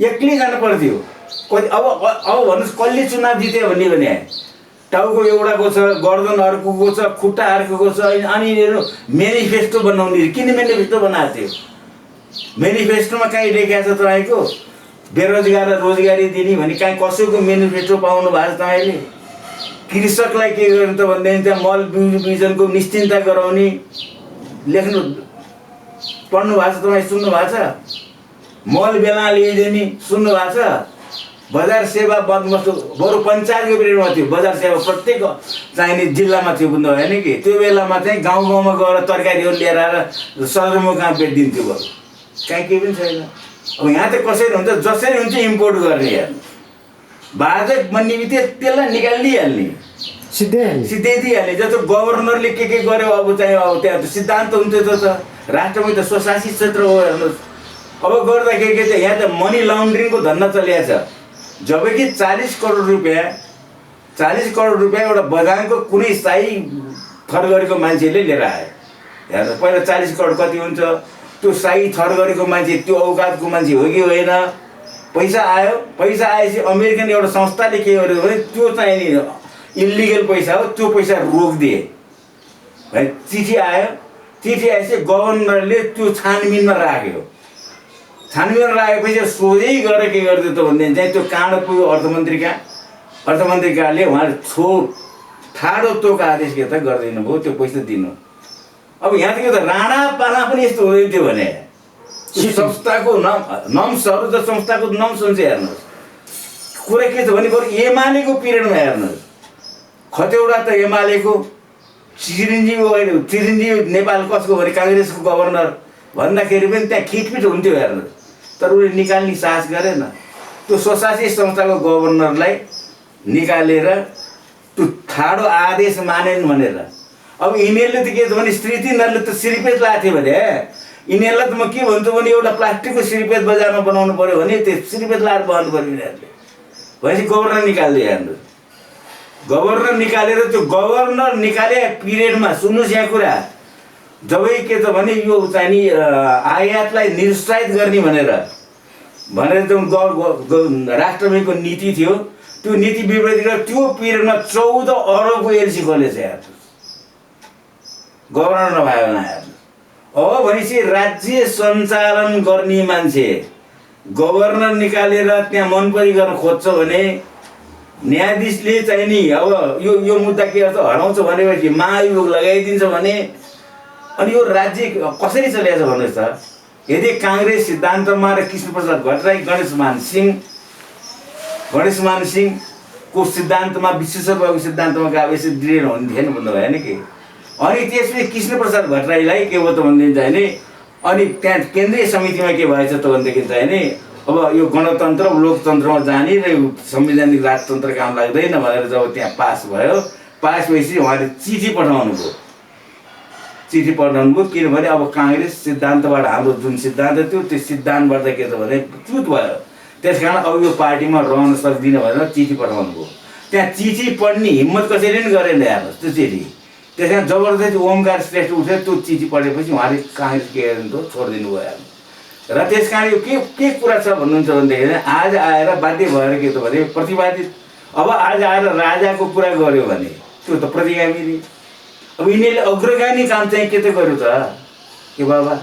एक्लै जानु पर्थ्यो। कति अब भन्नुहोस् कसले चुनाव जित्यो भन्ने भने टाउको एउटाको छ, गर्दन अर्कोको छ, खुट्टा अर्कोको छ। अनि मेनिफेस्टो बनाउने, किन मेनिफेस्टो बनाएको थियो? मेनिफेस्टोमा कहीँ लेखेको छ तपाईँको बेरोजगारलाई रोजगारी दिने भने कहीँ कसैको मेनिफेस्टो पाउनु भएको छ तपाईँले? कृषकलाई के गर्नु त भन्दाखेरि त्यहाँ मल बिजनको निश्चिन्ता गराउने लेख्नु पढ्नु भएको छ तपाईँ, सुन्नु भएको छ? मल बेला ल्याइदिने सुन्नु भएको छ? बजार सेवा बन्दोबस्त बरु पञ्चायतको पिरियडमा थियो। बजार सेवा प्रत्येक चाहिने जिल्लामा थियो, बुझ्नु भयो नि कि त्यो बेलामा चाहिँ गाउँ गाउँमा गएर तरकारीहरू लिएर आएर सदरमुकाम बेचिदिन्थ्यो। बरु कहीँ केही पनि छैन। अब यहाँ त कसरी हुन्छ, जसरी हुन्छ इम्पोर्ट गर्ने हेर्नु, बाजा बन्ने बित्तिकै त्यसलाई निकालिदिइहाल्ने, सिधै दिइहाल्ने। जस्तो गभर्नरले के गर्यो अब चाहिँ अब त्यहाँ त सिद्धान्त हुन्थ्यो त्यो त राष्ट्रमै त स्वशासित क्षेत्र हो। हेर्नुहोस् अब गर्दाखेरि के चाहिँ यहाँ त मनी लाउन्ड्रिङको धन्दा चलिएको छ। जबकि 40 करोड रुपियाँ एउटा बजारको कुनै साई थर गरेको मान्छेले लिएर आयो। हेर्नु पहिला 40 करोड कति हुन्छ, त्यो साई थर गरेको मान्छे त्यो औकातको मान्छे हो कि होइन। पैसा आयो, पैसा आएपछि अमेरिकन एउटा संस्थाले के गर्यो भने त्यो चाहिँ नि इलिगल पैसा हो, त्यो पैसा रोकिदिए है। चिठी आयो, चिठी आएपछि गभर्नरले त्यो छानबिनमा राख्यो। छानबिनमा राखेपछि सोझै गएर के गरिदियो त भन्दाखेरि चाहिँ त्यो काँडो पुग्यो अर्थमन्त्रीकाले उहाँले ठाडो तोक आदेश के त गरिदिनु भयो, त्यो पैसा दिनु। अब यहाँ त के त राणा पाला पनि यस्तो हुँदैन थियो भने संस्थाको नम्सहरू त संस्थाको नम्स हुन्छ। हेर्नुहोस् कुरा के छ भने बरु एमालेको पिरियडमा हेर्नुहोस्, खतेवडा त एमालेको, चिरञ्जीवी नेपाल कसको भने काङ्ग्रेसको गभर्नर भन्दाखेरि पनि त्यहाँ खिटपिट हुन्थ्यो। हेर्नुहोस् तर उसले निकाल्ने साहस गरेन। त्यो स्वशासित संस्थाको गभर्नरलाई निकालेर त्यो ठाडो आदेश मानेन भनेर। अब यिनीहरूले त के छ भने तिनीहरूले त सिरिपेज लाएको थियो भने यिनीहरूलाई त म के भन्छु भने एउटा प्लास्टिकको सिरिपेज बजारमा बनाउनु पऱ्यो भने त्यो सिरिपेज लाएर बनाउनु पऱ्यो यिनीहरूले। भनेपछि गभर्नर निकालिदियो। हेर्नुहोस् गभर्नर निकालेर त्यो गभर्नर निकाले पिरियडमा सुन्नुहोस् यहाँ कुरा, जबै के त भने यो चाहिँ नि आयातलाई निरुत्साहित गर्ने भनेर जुन राष्ट्रपतिको नीति थियो त्यो नीति विपरीत गरेर त्यो पिरियडमा 14 अरबको एलसी खोलेछ। हेर्नु गभर्नर नभयो भने हेर्नु। अब भनेपछि राज्य सञ्चालन गर्ने मान्छे गभर्नर निकालेर त्यहाँ मनपरी गर्न खोज्छ भने न्यायाधीशले चाहिँ नि अब यो मुद्दा के गर्छ हराउँछ भनेपछि महाभियोग लगाइदिन्छ भने अनि यो राज्य कसरी चलिरहेछ भन्नुहोस् त। यदि काङ्ग्रेस सिद्धान्तमा र कृष्णप्रसाद भट्टराई गणेशमान सिंहको सिद्धान्तमा विश्वेश्वरबाबुको सिद्धान्तमा गएको यसरी दृढ हुने थिएन भन्नु भयो नि कि। अनि त्यसपछि कृष्णप्रसाद भट्टराईलाई के भयो त भनेदेखि चाहिँ नि अनि त्यहाँ केन्द्रीय समितिमा के भएछ त भनेदेखि चाहिँ नि अब यो गणतन्त्र लोकतन्त्रमा जाने र यो संवैधानिक राजतन्त्र काम लाग्दैन भनेर जब त्यहाँ पास भयो, पास भएपछि उहाँले चिठी पठाउनु भयो। किनभने अब काङ्ग्रेस सिद्धान्तबाट हाम्रो जुन सिद्धान्त थियो त्यो सिद्धान्तबाट के छ भने च्युत भयो। त्यस कारण अब यो पार्टीमा रहन सक्दिनँ भनेर चिठी पठाउनु भयो। त्यहाँ चिठी पढ्ने हिम्मत कसैले पनि गरेन। हेर्नुहोस् त्यो चिठी त्यस कारण जबरजस्ती ओमकार श्रेष्ठ उठ्यो, त्यो चिठी पढेपछि उहाँले काङ्ग्रेस के गर्नु छोडिदिनु भयो। र त्यस कारण यो के कुरा छ भन्नुहुन्छ भनेदेखि आज आएर बाध्य भएर के त भने प्रतिवादित अब आज आएर राजाको कुरा गर्यो भने त्यो त प्रतिगामी रे। अब यिनीहरूले अग्रगामी काम चाहिँ के त गर्यो त के बाबा।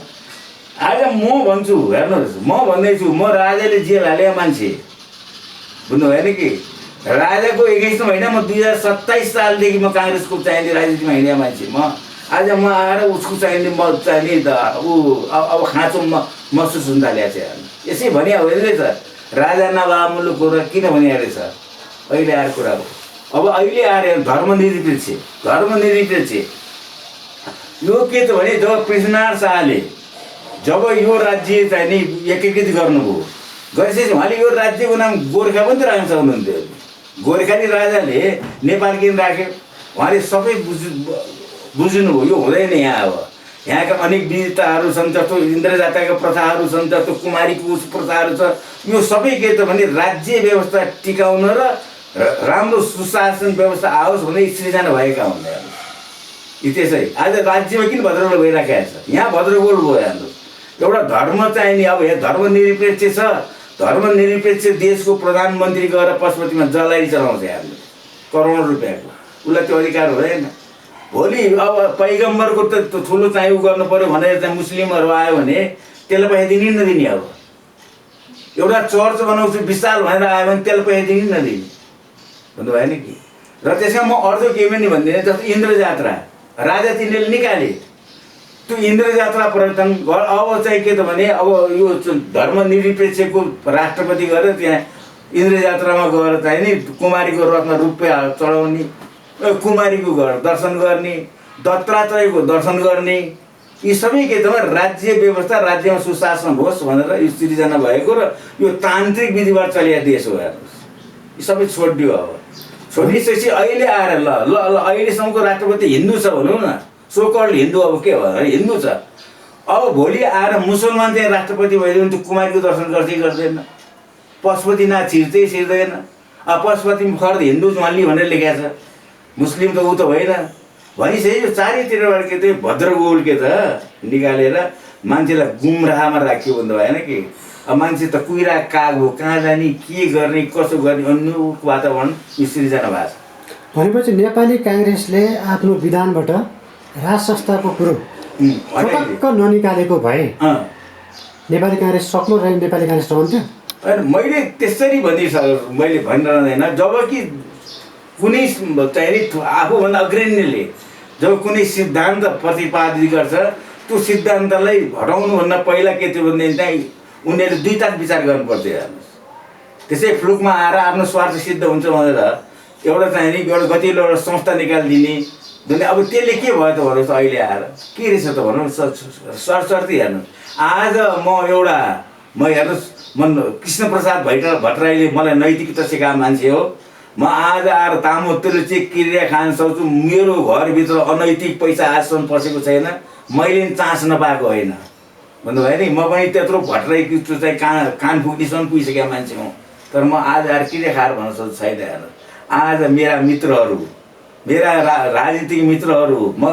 आज म भन्छु हेर्नुहोस्, म भन्दैछु म राजाले जेल हाले मान्छे बुझ्नु भएन कि। राजाको 21औं महिना म 2027 सालदेखि म काङ्ग्रेसको चाहिने राजनीतिमा हिँडेको मान्छे म। आज म आएर उसको चाहिने म चाहिने अब खाँचो महसुस हुन थालेको छ। यसै भने होइन रहेछ राजा नभए मुलुकको र किन भने रहेछ अहिले आएर कुरा हो। अब अहिले आएर धर्मनिरपेक्ष यो के त भने जब पृथ्वीनारायण शाहले जब यो राज्य चाहिँ नि एकीकृत गर्नुभयो गरेपछि उहाँले यो राज्यको नाम गोर्खा पनि त राख्न सक्नुहुन्थ्यो। गोर्खाली राजाले नेपाल किन राख्यो उहाँले सबै बुझ्नुभयो यो हुँदैन। यहाँ अब यहाँका अनेक विविधताहरू छन्, जस्तो इन्द्र जातका प्रथाहरू छन्, जस्तो कुमारी कुश प्रथाहरू छ। यो सबै के त भने राज्य व्यवस्था टिकाउन र राम्रो सुशासन व्यवस्था आओस् भन्ने सृजना भएका हुन्। यी त्यसै आज राज्यमा किन भद्रगोल भइराखेको छ, यहाँ भद्रगोल भयो। हाम्रो एउटा धर्म चाहिँ नि अब यहाँ धर्मनिरपेक्ष छ। धर्मनिरपेक्ष देशको प्रधानमन्त्री गएर पशुपतिमा जलाइ चलाउँछ हाम्रो करोडौँ रुपियाँको, उसलाई त्यो अधिकार हुँदैन। भोलि अब पैगम्बरको त ठुलो चाहिँ उ गर्नु पऱ्यो भनेर चाहिँ मुस्लिमहरू आयो भने त्यसलाई पैसा दिने नदिने। अब एउटा चर्च बनाउँछु विशाल भनेर आयो भने त्यसलाई पैसा दिने नदिने भन्नु भएन कि। र त्यसमा म अर्को केही पनि भन्दिनँ। जस्तो इन्द्र जात्रा राजा तिनीहरूले निकाले, त्यो इन्द्र जात्रा पर्यटन अब चाहिँ के त भने अब यो धर्मनिरपेक्षको राष्ट्रपति गरेर त्यहाँ इन्द्र यात्रामा गएर चाहिँ नि कुमारीको रथमा रुपियाँ चढाउने, कुमारीको घर दर्शन गर्ने, दत्तात्रेयको दर्शन गर्ने, यी सबै के त राज्य व्यवस्था, राज्यमा सुशासन होस् भनेर यो सृजना भएको र यो तान्त्रिक विधिबाट चलिएको देश हो। हेर्नुहोस्, यी सबै छोडिदियो। अब छोडिसकेपछि अहिले आएर ल ल ल अहिलेसम्मको राष्ट्रपति हिन्दू छ भनौँ न, सो कल्ड हिन्दू, अब के भयो भने हिन्दू छ। अब भोलि आएर मुसलमान चाहिँ राष्ट्रपति भइदियो भने त्यो कुमारीको दर्शन गर्दै गर्दैन, पशुपतिनाथ छिर्दै छिर्दैन। अब पशुपति फर्द हिन्दू मल्ली भनेर लेखेको छ, मुस्लिम त ऊ त होइन। भनिसक्यो यो चारैतिरबाट के त भद्रगोल के त निकालेर मान्छेलाई गुमराहमा राख्यो भन्दा भएन कि। अब मान्छे त कुहिरा काग हो, कहाँ जाने, के गर्ने, कसो गर्ने, अनुकूल वातावरण सृजना भएको छ। भनेपछि नेपाली काङ्ग्रेसले आफ्नो विधानबाट राज संस्थाको कुरो पटक्क ननिकालेको भए नेपाली काङ्ग्रेस सक्नु र नेपाली काङ्ग्रेस रहन्थ्यो। होइन, मैले त्यसरी मैले भनिरहँदैन। जबकि कुनै चाहिँ आफूभन्दा अग्रणीले जब कुनै सिद्धान्त प्रतिपादित गर्छ, त्यो सिद्धान्तलाई हटाउनुभन्दा पहिला के थियो भनेदेखि चाहिँ उनीहरूले दुई तास विचार गर्नुपर्थ्यो। हेर्नुहोस्, त्यसै फ्लुकमा आएर आफ्नो स्वार्थ सिद्ध हुन्छ भनेर एउटा चाहिँ नि एउटा गतिलो एउटा संस्था निकालिदिने दुनियाँ। अब त्यसले के भयो त भन्नुहोस्, अहिले आएर के रहेछ त भन्नुहोस्, सरसर्ती हेर्नुहोस्। आज म हेर्नुहोस्, कृष्णप्रसाद भट्टराईले मलाई नैतिकता सिकाएको मान्छे हो। म आज आएर तामोत्तरले चाहिँ क्रिया खान सक्छु, मेरो घरभित्र अनैतिक पैसा आजसम्म पसेको छैन, मैले चान्स नपाएको होइन भन्नुभयो नि। म पनि त्यत्रो भट्टराईको चाहिँ कान फुक्नेसम्म पुगिसकेको मान्छे हुँ, तर म आज आएर क्रिया खाएर भन्न सक्छु छैन। हेर्नु, आज मेरा मित्रहरू, मेरा राजनीतिक मित्रहरू, म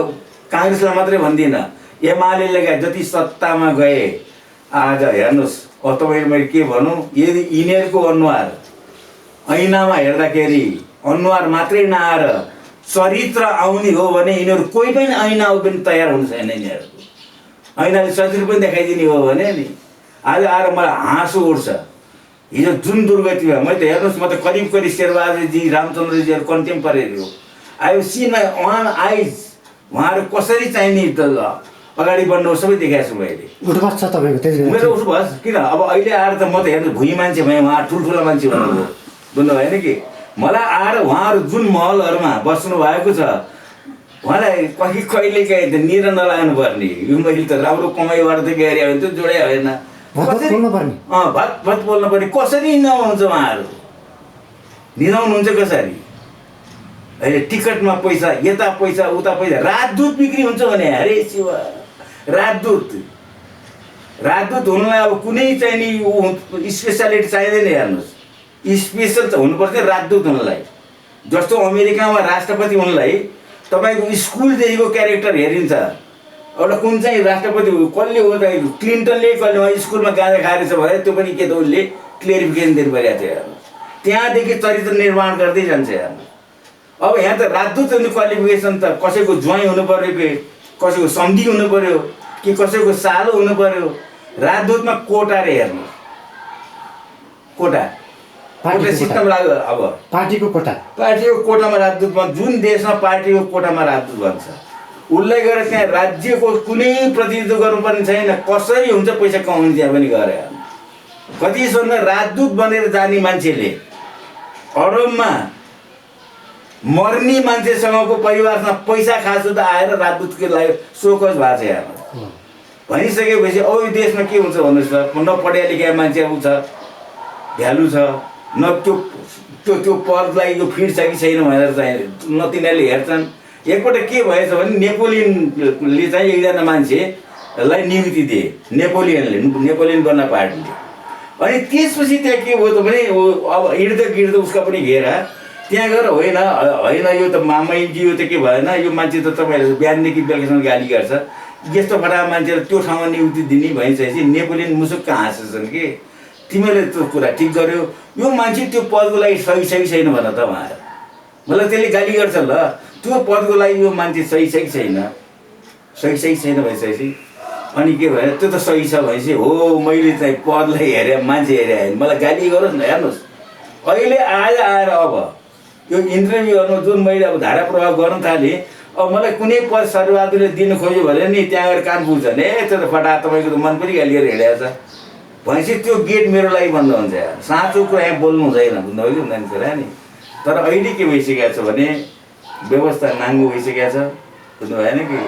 काङ्ग्रेसलाई मात्रै भन्दिनँ, एमाले लगायत जति सत्तामा गए, आज हेर्नुहोस्, तपाईँले मैले के भनौँ, यदि यिनीहरूको अनुहार ऐनामा हेर्दाखेरि अनुहार मात्रै नआएर चरित्र आउने हो भने यिनीहरू कोही पनि ऐना पनि तयार हुनु छैन। यिनीहरूको ऐनाले चरित्र पनि देखाइदिने हो भने नि आज आएर मलाई हाँसो उठ्छ। हिजो जुन दुर्गति भयो, मैले त हेर्नुहोस्, म त करिब शेरबहादुरजी, रामचन्द्रजीहरू कन्टेम्परेरी हो। आई सिन माई ओन आइज, उहाँहरू कसरी चाहिने अगाडि बढ्नु सबै देखाएको छु मैले। उठबस छ तपाईँको त्यति मेरो उठबस किन? अब अहिले आएर त म त हेर्नु भुइँ मान्छे भएँ, उहाँ ठुल्ठुला मान्छे भन्नुभयो, बुझ्नु भएन कि। मलाई आएर उहाँहरू जुन महलहरूमा बस्नु भएको छ, उहाँलाई कहिले काहीँ त निर नलाग्नु पर्ने। यो मैले त राम्रो कमाइबाट त गएर भने त जोडे होइन, भत बोल्नु पर्ने। कसरी निदाउनुहुन्छ उहाँहरू, निदाउनुहुन्छ कसरी? अहिले टिकटमा पैसा, यता पैसा, उता पैसा, राजदूत बिक्री हुन्छ भने अरे शिव, राजदूत हुनुलाई अब कुनै चाहिँ नि स्पेसालिटी चाहिँदैन। हेर्नुहोस्, स्पेसल त हुनुपर्छ राजदूत हुनलाई। जस्तो अमेरिकामा राष्ट्रपति हुनलाई तपाईँको स्कुलदेखिको क्यारेक्टर हेरिन्छ। एउटा कुन चाहिँ राष्ट्रपति कसले हो त, क्लिन्टनले कसले उहाँ स्कुलमा गाँजा खाएर छ भने त्यो पनि के त उसले क्लियरिफिकेसन दिनु परेको थियो। हेर्नुहोस्, त्यहाँदेखि चरित्र निर्माण गर्दै जान्छ। हेर्नुहोस्, अब यहाँ त राजदूत हुने क्वालिफिकेसन त कसैको ज्वाइँ हुनु पऱ्यो कि कसैको सन्धि हुनु पऱ्यो कि कसैको सालो हुनु पऱ्यो। राजदूतमा कोटा रे, हेर्नुहोस्, कोटा सिस्टम लाग्यो। अब पार्टीको कोटामा राजदूतमा, जुन देशमा पार्टीको कोटामा राजदूत भन्छ उसलाई गएर त्यहाँ राज्यको कुनै प्रतिनिधित्व गर्नुपर्ने छैन। कसरी हुन्छ पैसा कमाउने त्यहाँ पनि गएर। कतिसम्म राजदूत बनेर जाने मान्छेले अरबमा मर्ने मान्छेसँगको परिवारसँग पैसा खासु त आएर राजदूतको लागि सोकस भएको छ। हेर्नु भनिसकेपछि औ यो देशमा के हुन्छ भन्नुहोस् त, न पढाइ लेखेका मान्छे ऊ छ, भ्यालु छ, न त्यो पदलाई यो फिट छ कि छैन भनेर चाहिँ न तिनीहरूले हेर्छन्। एकपल्ट के भएछ भने नेपोलियनले चाहिँ एकजना मान्छेलाई नियुक्ति दिए, नेपोलियन बोनापार्टले। अनि त्यसपछि त्यहाँ के भयो त भने अब हिँड्दा उसका पनि घेरा त्यहाँ गएर होइन यो त मामैजी, यो त के भएन, यो मान्छे त तपाईँहरू बिहानदेखि बेलुकासम्म गाली गर्छ, यस्तो फटाहा मान्छेलाई त्यो ठाउँमा नियुक्ति दिने भइसकेपछि नेपोलियन मुसुक्क हाँसेछन् कि तिमीले त्यो कुरा ठिक गर्यो, यो मान्छे त्यो पदको लागि सही छैन भन त। उहाँहरू मलाई त्यसले गाली गर्छ, ल त्यो पदको लागि यो मान्छे सही छैन भइसकेपछि अनि के भयो, त्यो त सही छ भनेपछि हो मैले चाहिँ पदलाई हेरेँ, मान्छे हेरेँ, मलाई गाली गरोस् न। हेर्नुहोस्, अहिले आएर अब यो इन्टरभ्यूहरूमा जुन मैले अब धारा प्रभाव गर्न थालेँ, अब मलाई कुनै पद शेरबहादुरले दिनु खोज्यो भने नि त्यहाँ गएर कान पुग्छन्, त्यो त फटा तपाईँको त मन पनि गाली गरेर हिँडेको छ। भनेपछि त्यो गेट मेरो लागि बन्द हुन्छ यार। साँचो कुरा यहाँ बोल्नु हुँदैन, बुझ्नुभयो कि हुँदैन कुरा नि। तर अहिले के भइसकेको छ भने व्यवस्था नाङ्गो भइसकेको छ, बुझ्नु भएन कि।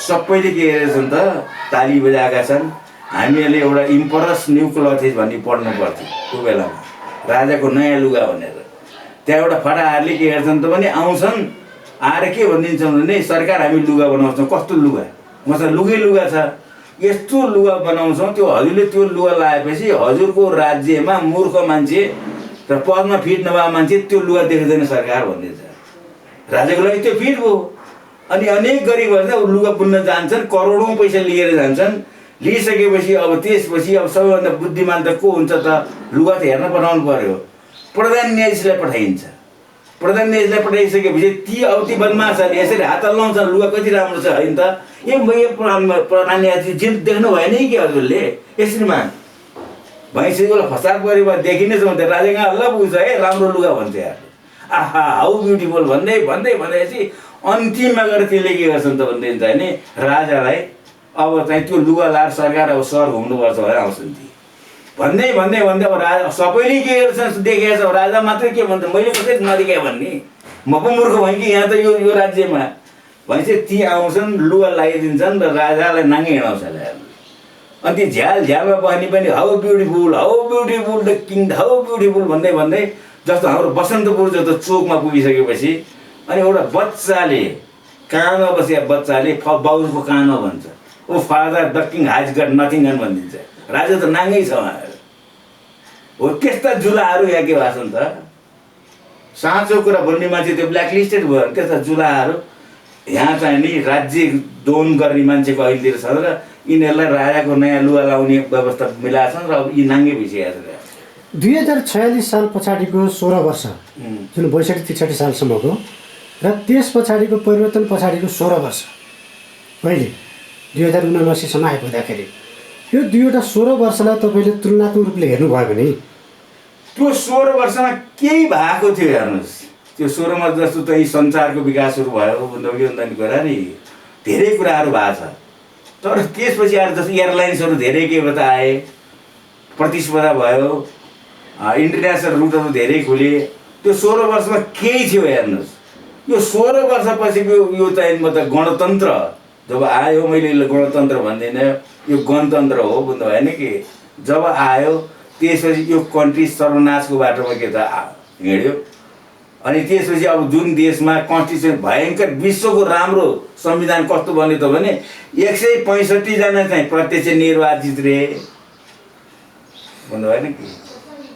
सबैले के गरेछन् त ताली बजाएका छन्। हामीहरूले एउटा इम्परस न्यू क्लथेज भन्ने पढ्नु पर्थ्यो त्यो बेलामा, राजाको नयाँ लुगा भनेर। त्यहाँ एउटा फटाहरूले के गर्छन् त भने आउँछन्, आएर के भनिदिन्छन् भने सरकार हामी लुगा बनाउँछौँ। कस्तो लुगा? मसँग लुगा छ, यस्तो लुगा बनाउँछौँ, त्यो हजुरले त्यो लुगा लगाएपछि हजुरको राज्यमा मूर्ख मान्छे र पदमा फिट नभए मान्छे त्यो लुगा देख्दैन सरकार भनिदिन्छ। राजाको लागि त्यो फिट भयो। अनि अनेक गरिबहरू लुगा बुन्न जान्छन्, करोडौँ पैसा लिएर जान्छन्। लिइसकेपछि अब त्यसपछि अब सबैभन्दा बुद्धिमान त को हुन्छ त? लुगा त हेर्न पठाउनु पर्यो, प्रधान न्यायाधीशलाई पठाइन्छ। प्रधान न्यायाधीशलाई पठाइसकेपछि ती बदमासहरूले यसरी हात हल्लाउँछन्, लुगा कति राम्रो छ होइन त? प्रधान न्यायाधीश जिन देख्नु भएन कि हजुरले यसरी मान भैँसीको फसाद पऱ्यो भने देखिनै छ भने राजा कहाँ हल्ला पुग्छ है, राम्रो लुगा भन्छ यार। आहा हाउ ब्युटिफुल भन्दैपछि अन्तिममा गएर त्यसले के गर्छन् त भन्दै हुन्छ नि, राजालाई अब चाहिँ त्यो लुगा लाएर सरकार अब सहर घुम्नुपर्छ भनेर आउँछन् ती। भन्दै अब राजा सबैले के गर्छन् देखेको छ, राजा मात्रै के भन्छ मैले कसरी नदेखाएँ भन्ने, म पो मूर्ख भएँ कि यहाँ त यो राज्यमा भनेपछि ती आउँछन्, लुगा लगाइदिन्छन् र राजालाई नाङ्गे हिँडाउँछ ल्याएर। अनि ती झ्यालमा बस्ने पनि how beautiful the king, how beautiful भन्दै जस्तो हाम्रो बसन्तपुर जस्तो चोकमा पुगिसकेपछि अनि एउटा बच्चाले कानमा बसेका बच्चाले बाउको कानमा भन्छ, ओ फादर द किङ हाज गट नथिङ एन्ड भनिदिन्छ। राजा त नाङ्गै छ उहाँहरू। हो त्यस्ता जुलाहरू यहाँ के भएको नि त? साँचो कुरा बोल्ने मान्छे त्यो ब्ल्याकलिस्टेड भयो। त्यस्ता जुलाहरू यहाँ चाहिँ नि राज्य दोन गर्ने मान्छेको अहिले छ र यिनीहरूलाई राजाको नयाँ लुगा लाउने व्यवस्था मिलाएको छन् र अब यी नाङ्गे भइसकेको छ। 2046 साल पछाडिको 16 वर्ष जुन 62-63 सालसम्मको र त्यस पछाडिको परिवर्तन पछाडिको 16 वर्ष पहिले 2079सम्म आइपुग्दाखेरि यो दुईवटा 16 वर्षलाई तपाईँले तुलनात्मक रूपले हेर्नुभयो भने त्यो 16 वर्षमा केही भएको थियो हेर्नुहोस्। त्यो 16मा जस्तो त यी सञ्चारको विकासहरू भयो, बुझ्नुभयो कुरा नि, धेरै कुराहरू भएको छ। तर त्यसपछि आएर जस्तो एयरलाइन्सहरू धेरै के बता आए, प्रतिस्पर्धा भयो, इन्टरनेसनल रुटहरू धेरै खुले। त्यो 16 वर्षमा केही थियो हेर्नुहोस्। यो 16 वर्षपछिको यो चाहिँ मतलब गणतन्त्र जब आयो, मैले गणतन्त्र भन्दिनँ, यो गणतन्त्र हो, बुझ्नु भएन कि। जब आयो त्यसपछि यो कन्ट्री सर्वनाशको बाटोमा के त हिँड्यो। अनि त्यसपछि अब जुन देशमा कन्स्टिट्युसन भयङ्कर विश्वको राम्रो संविधान कस्तो बन्यो त भने 165 जना चाहिँ प्रत्यक्ष निर्वाचित रहे, बुझ्नु भएन कि।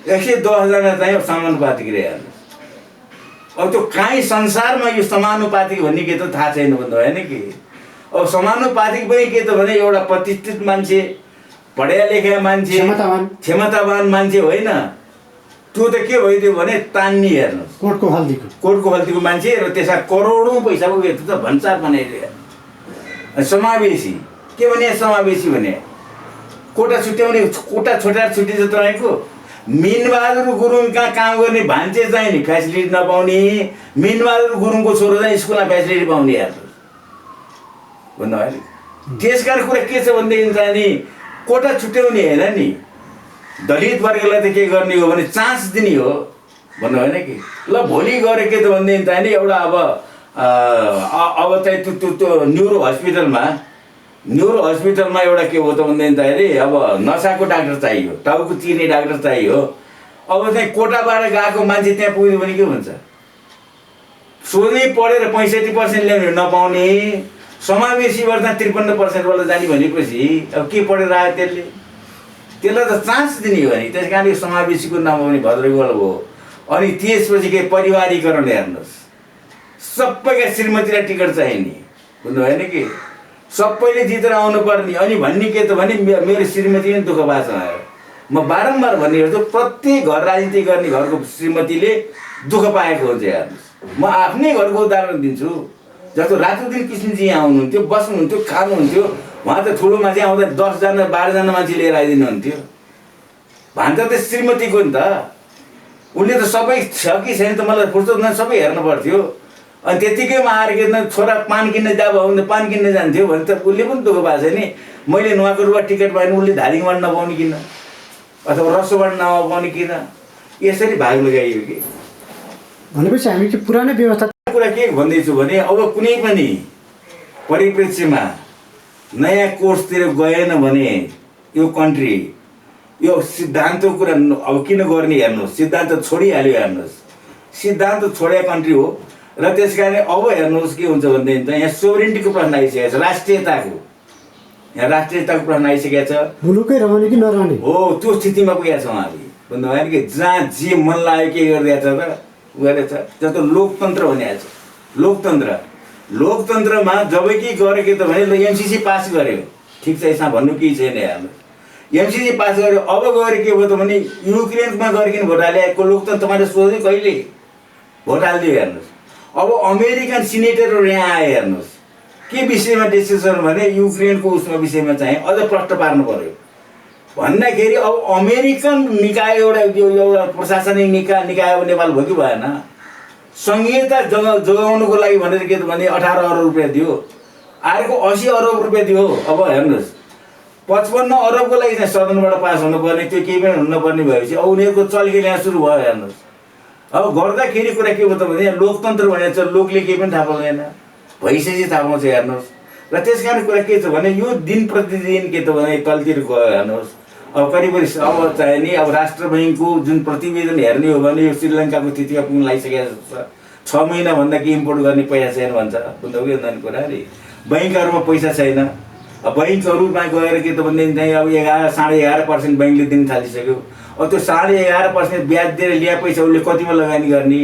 110 जना चाहिँ समानुपातिक रहे हेर्नुहोस्। अब त्यो काहीँ संसारमा यो समानुपातिक भन्ने के त थाहा छैन, बुझ्नु भएन कि। अब समानुपातिक पनि के त भने एउटा प्रतिष्ठित मान्छे, पढाइ लेखेका मान्छे, क्षमतावान मान्छे होइन, त्यो त के भइदियो भने तान्नी हेर्नुहोस् कोटको खल्तीको मान्छे र त्यसमा करोडौँ पैसाको त भन्सार बनाइदियो। समावेशी के भने समावेशी भने कोटा छुट्याउने, कोटा छोटाएर छुट्टिन्छ तपाईँको। मिनबहादुर गुरुङ कहाँ काम गर्ने भान्चे चाहिँ नि फेसिलिटी नपाउने, मिनबहादुर गुरुङको छोरो चाहिँ स्कुलमा फेसिलिटी पाउने हेर्नुहोस्, भन्नु भयो नि। त्यसकारण कुरा के छ भनेदेखि चाहिँ नि कोटा छुट्याउने होइन नि, दलित वर्गलाई त के गर्ने हो भने चान्स दिने हो, भन्नु भएन कि। ल भोलि गएर के त भनेदेखि चाहिँ नि एउटा अब चाहिँ त्यो न्युरो हस्पिटलमा एउटा के हो त भनेदेखि चाहिँ अब नसाको डाक्टर चाहियो, टाउको चिर्ने डाक्टर चाहियो। अब चाहिँ कोटाबाट गएको मान्छे त्यहाँ पुग्यो भने के हुन्छ? सोझै पढेर 65% ल्याउने नपाउने, समावेशीबाट 53%वाला जाने भनेपछि अब के पढेर आयो त्यसलाई त चान्स दिने हो नि। त्यस कारण यो समावेशीको नाम पनि भद्रगोल हो। अनि त्यसपछि के परिवारीकरण हेर्नुहोस्, सबैका श्रीमतीलाई टिकट चाहिने, बुझ्नु भएन कि। सबैले जितेर आउनुपर्ने। अनि भन्ने के त भने मेरो श्रीमती पनि दुःख भएको छ। म बारम्बार भन्ने गर्छु, प्रत्येक घर राजनीति गर्ने घरको श्रीमतीले दुःख पाएको हुन्छ हेर्नुहोस्। म आफ्नै घरको उदाहरण दिन्छु। जस्तो रातुदिन कृष्णजी यहाँ आउनुहुन्थ्यो, बस्नुहुन्थ्यो, खानुहुन्थ्यो, उहाँ त ठुलो मान्छे आउँदा 10 जना 12 जना मान्छे लिएर आइदिनुहुन्थ्यो। भान्जा त श्रीमतीको नि त, उसले त सबै छ कि छैन त मलाई फुर्सद न, सबै हेर्नु पर्थ्यो। अनि त्यतिकैमा आएर के छोरा पान किन्न जा भयो भने पान किन्न जान्थ्यो भने त उसले पनि दुःख भएको छ नि। मैले नुहाको रुवा टिकट पाएँ उसले धादिङबाट नपाउने किन, अथवा रसोबाट नपाउने किन यसरी भाग लगाइयो कि भनेपछि हामी के पुरानै व्यवस्था कुरा के भन्दैछु भने अब कुनै पनि परिप्रेक्ष्यमा नयाँ कोर्सतिर गएन भने यो कन्ट्री यो सिद्धान्तको कुरा अब किन गर्ने हेर्नुहोस् सिद्धान्त छोडिहाल्यो हेर्नुहोस् सिद्धान्त छोडेको कन्ट्री हो र त्यस कारण अब हेर्नुहोस् के हुन्छ भनेदेखि त यहाँ सोभरेन्टीको प्रश्न आइसकेको छ राष्ट्रियताको यहाँ राष्ट्रियताको प्रश्न आइसकेको छ मुलुकै रहने कि नरहने हो त्यो स्थितिमा पुगेका छौँ हामी भन्नुभयो कि जहाँ जे मन लाग्यो के गरिदिएछ त गरेछ त्यो त लोकतन्त्र भनिएको छ लोकतन्त्रमा जब कि गऱ्यो के त भने एमसिसी पास गर्यो ठिक छ यसमा भन्नु केही छैन हाम्रो एमसिसी पास गर्यो अब गएर के भयो त भने युक्रेनमा गरिकन भोट हालेको लोकतन्त्र तपाईँले सोध्यो कहिले भोट हालिदियो हेर्नुहोस् अब अमेरिकन सिनेटरहरू यहाँ आए हेर्नुहोस् के विषयमा डिस्कसन भने युक्रेनको उसमा विषयमा चाहिँ अझ प्रष्ट पार्नु पर्यो भन्दाखेरि अब अमेरिकन निकाय एउटा प्रशासनिक निकाय अब नेपाल भयो कि भएन सङ्घीयता जोगाउनुको लागि भनेर के त भने 18 अरब रुपियाँ दियो अर्को 80 अरब रुपियाँ दियो अब हेर्नुहोस् 55 अरबको लागि चाहिँ सदनबाट पास हुनुपर्ने त्यो केही पनि हुन नपर्ने भएपछि अब उनीहरूको चल्के यहाँ सुरु भयो हेर्नुहोस् अब गर्दाखेरि कुरा के भयो त भने लोकतन्त्र भनेको छ लोकले केही पनि थाहा पाउँदैन भइसकेपछि थाहा पाउँछ हेर्नुहोस् र त्यस कारण कुरा के छ भने यो दिन प्रतिदिन के त भने तलतिर गयो हेर्नुहोस् अब करिब अब चाहिँ नि अब राष्ट्र बैङ्कको जुन प्रतिवेदन हेर्ने हो भने यो श्रीलङ्काको स्थितिमा पुग्न लागिसकेको छ 6 महिनाभन्दा कि इम्पोर्ट गर्ने पैसा छैन भन्छ बुझ्नु कि हुँदैन कुरा अरे बैङ्कहरूमा पैसा छैन बैङ्कहरूमा गएर के त भनेदेखि चाहिँ अब 11.5% बैङ्कले दिन थालिसक्यो अब त्यो 11.5% ब्याज दिएर ल्या पैसा उसले कतिमा लगानी गर्ने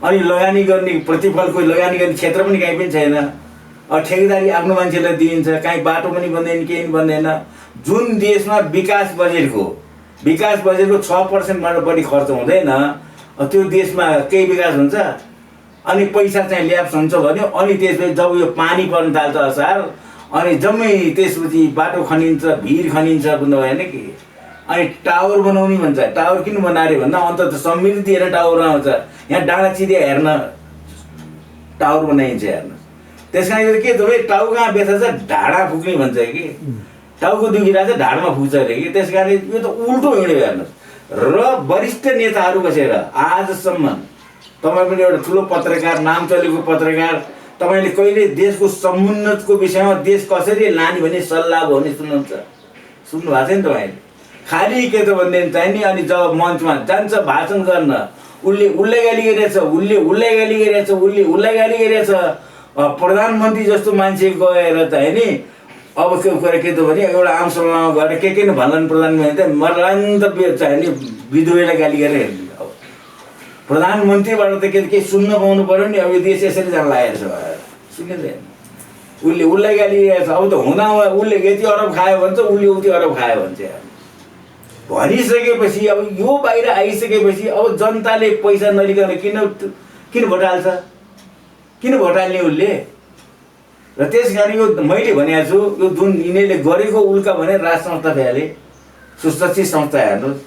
अनि लगानी गर्ने प्रतिफलको लगानी गर्ने क्षेत्र पनि कहीँ पनि छैन अब ठेकेदारी आफ्नो मान्छेलाई दिइन्छ कहीँ बाटो पनि बन्दैन केही पनि बन्दैन जुन देशमा विकास बजेटको 6%बाट बढी खर्च हुँदैन त्यो देशमा केही विकास हुन्छ अनि पैसा चाहिँ ल्याप्स हुन्छ भन्यो अनि त्यसपछि जब यो पानी पर्न थाल्छ असार अनि जम्मै त्यसपछि बाटो खनिन्छ भिर खनिन्छ बुझ्नु भएन कि अनि टावर बनाउने भन्छ टावर किन बनाएर भन्दा अन्त त समृद्धि हेरेर टावर आउँछ यहाँ डाँडा चिरिया हेर्न टावर बनाइन्छ हेर्नुहोस् त्यस कारण के त भाइ टाउ कहाँ बेच्छ छ ढाडा फुक्ने भन्छ कि टाउको दुखिरहेको छ ढाडमा फुक्छ अरे कि त्यस कारण यो त उल्टो हिँड्यो हेर्नुहोस् र वरिष्ठ नेताहरू बसेर आजसम्म तपाईँ पनि एउटा ठुलो पत्रकार नाम चलेको पत्रकार तपाईँले कहिले देशको समुन्नतको विषयमा देश कसरी लाने भन्ने सल्लाह भने सुन्नुहुन्छ सुन्नु भएको छैन तपाईँले खालि के त भनेदेखि चाहिँ नि अनि जब मञ्चमा जान्छ भाषण गर्न उसले गाली गरिरहेछ उसले गाली गरिरहेछ प्रधानमन्त्री जस्तो मान्छे गएर चाहिँ नि अब के कुरा के त भने एउटा आम सभामा गएर के न भन्लान् प्रधानमन्त्री मर्लान् त चाहिँ नि विद्रोहीलाई गाली गरेर हेर्नु अब प्रधानमन्त्रीबाट त के सुन्न पाउनु पर्यो नि अब यो देश यसरी जान लागेको छ सुनिँदैन उसलाई गाली गरिरहेछ अब त हुँदा उसले यति अरब खायो भन्छ उसले उति अरब खायो भन्छ भनिसकेपछि अब यो बाहिर आइसकेपछि अब जनताले पैसा नलिकन किन भोट हाल्छ किन भोट हाल्ने उसले र त्यस कारण यो मैले भनेको छु यो जुन यिनीहरूले गरेको उल्का भने राज संस्था फ्याले सुरक्षित संस्था हेर्नुहोस्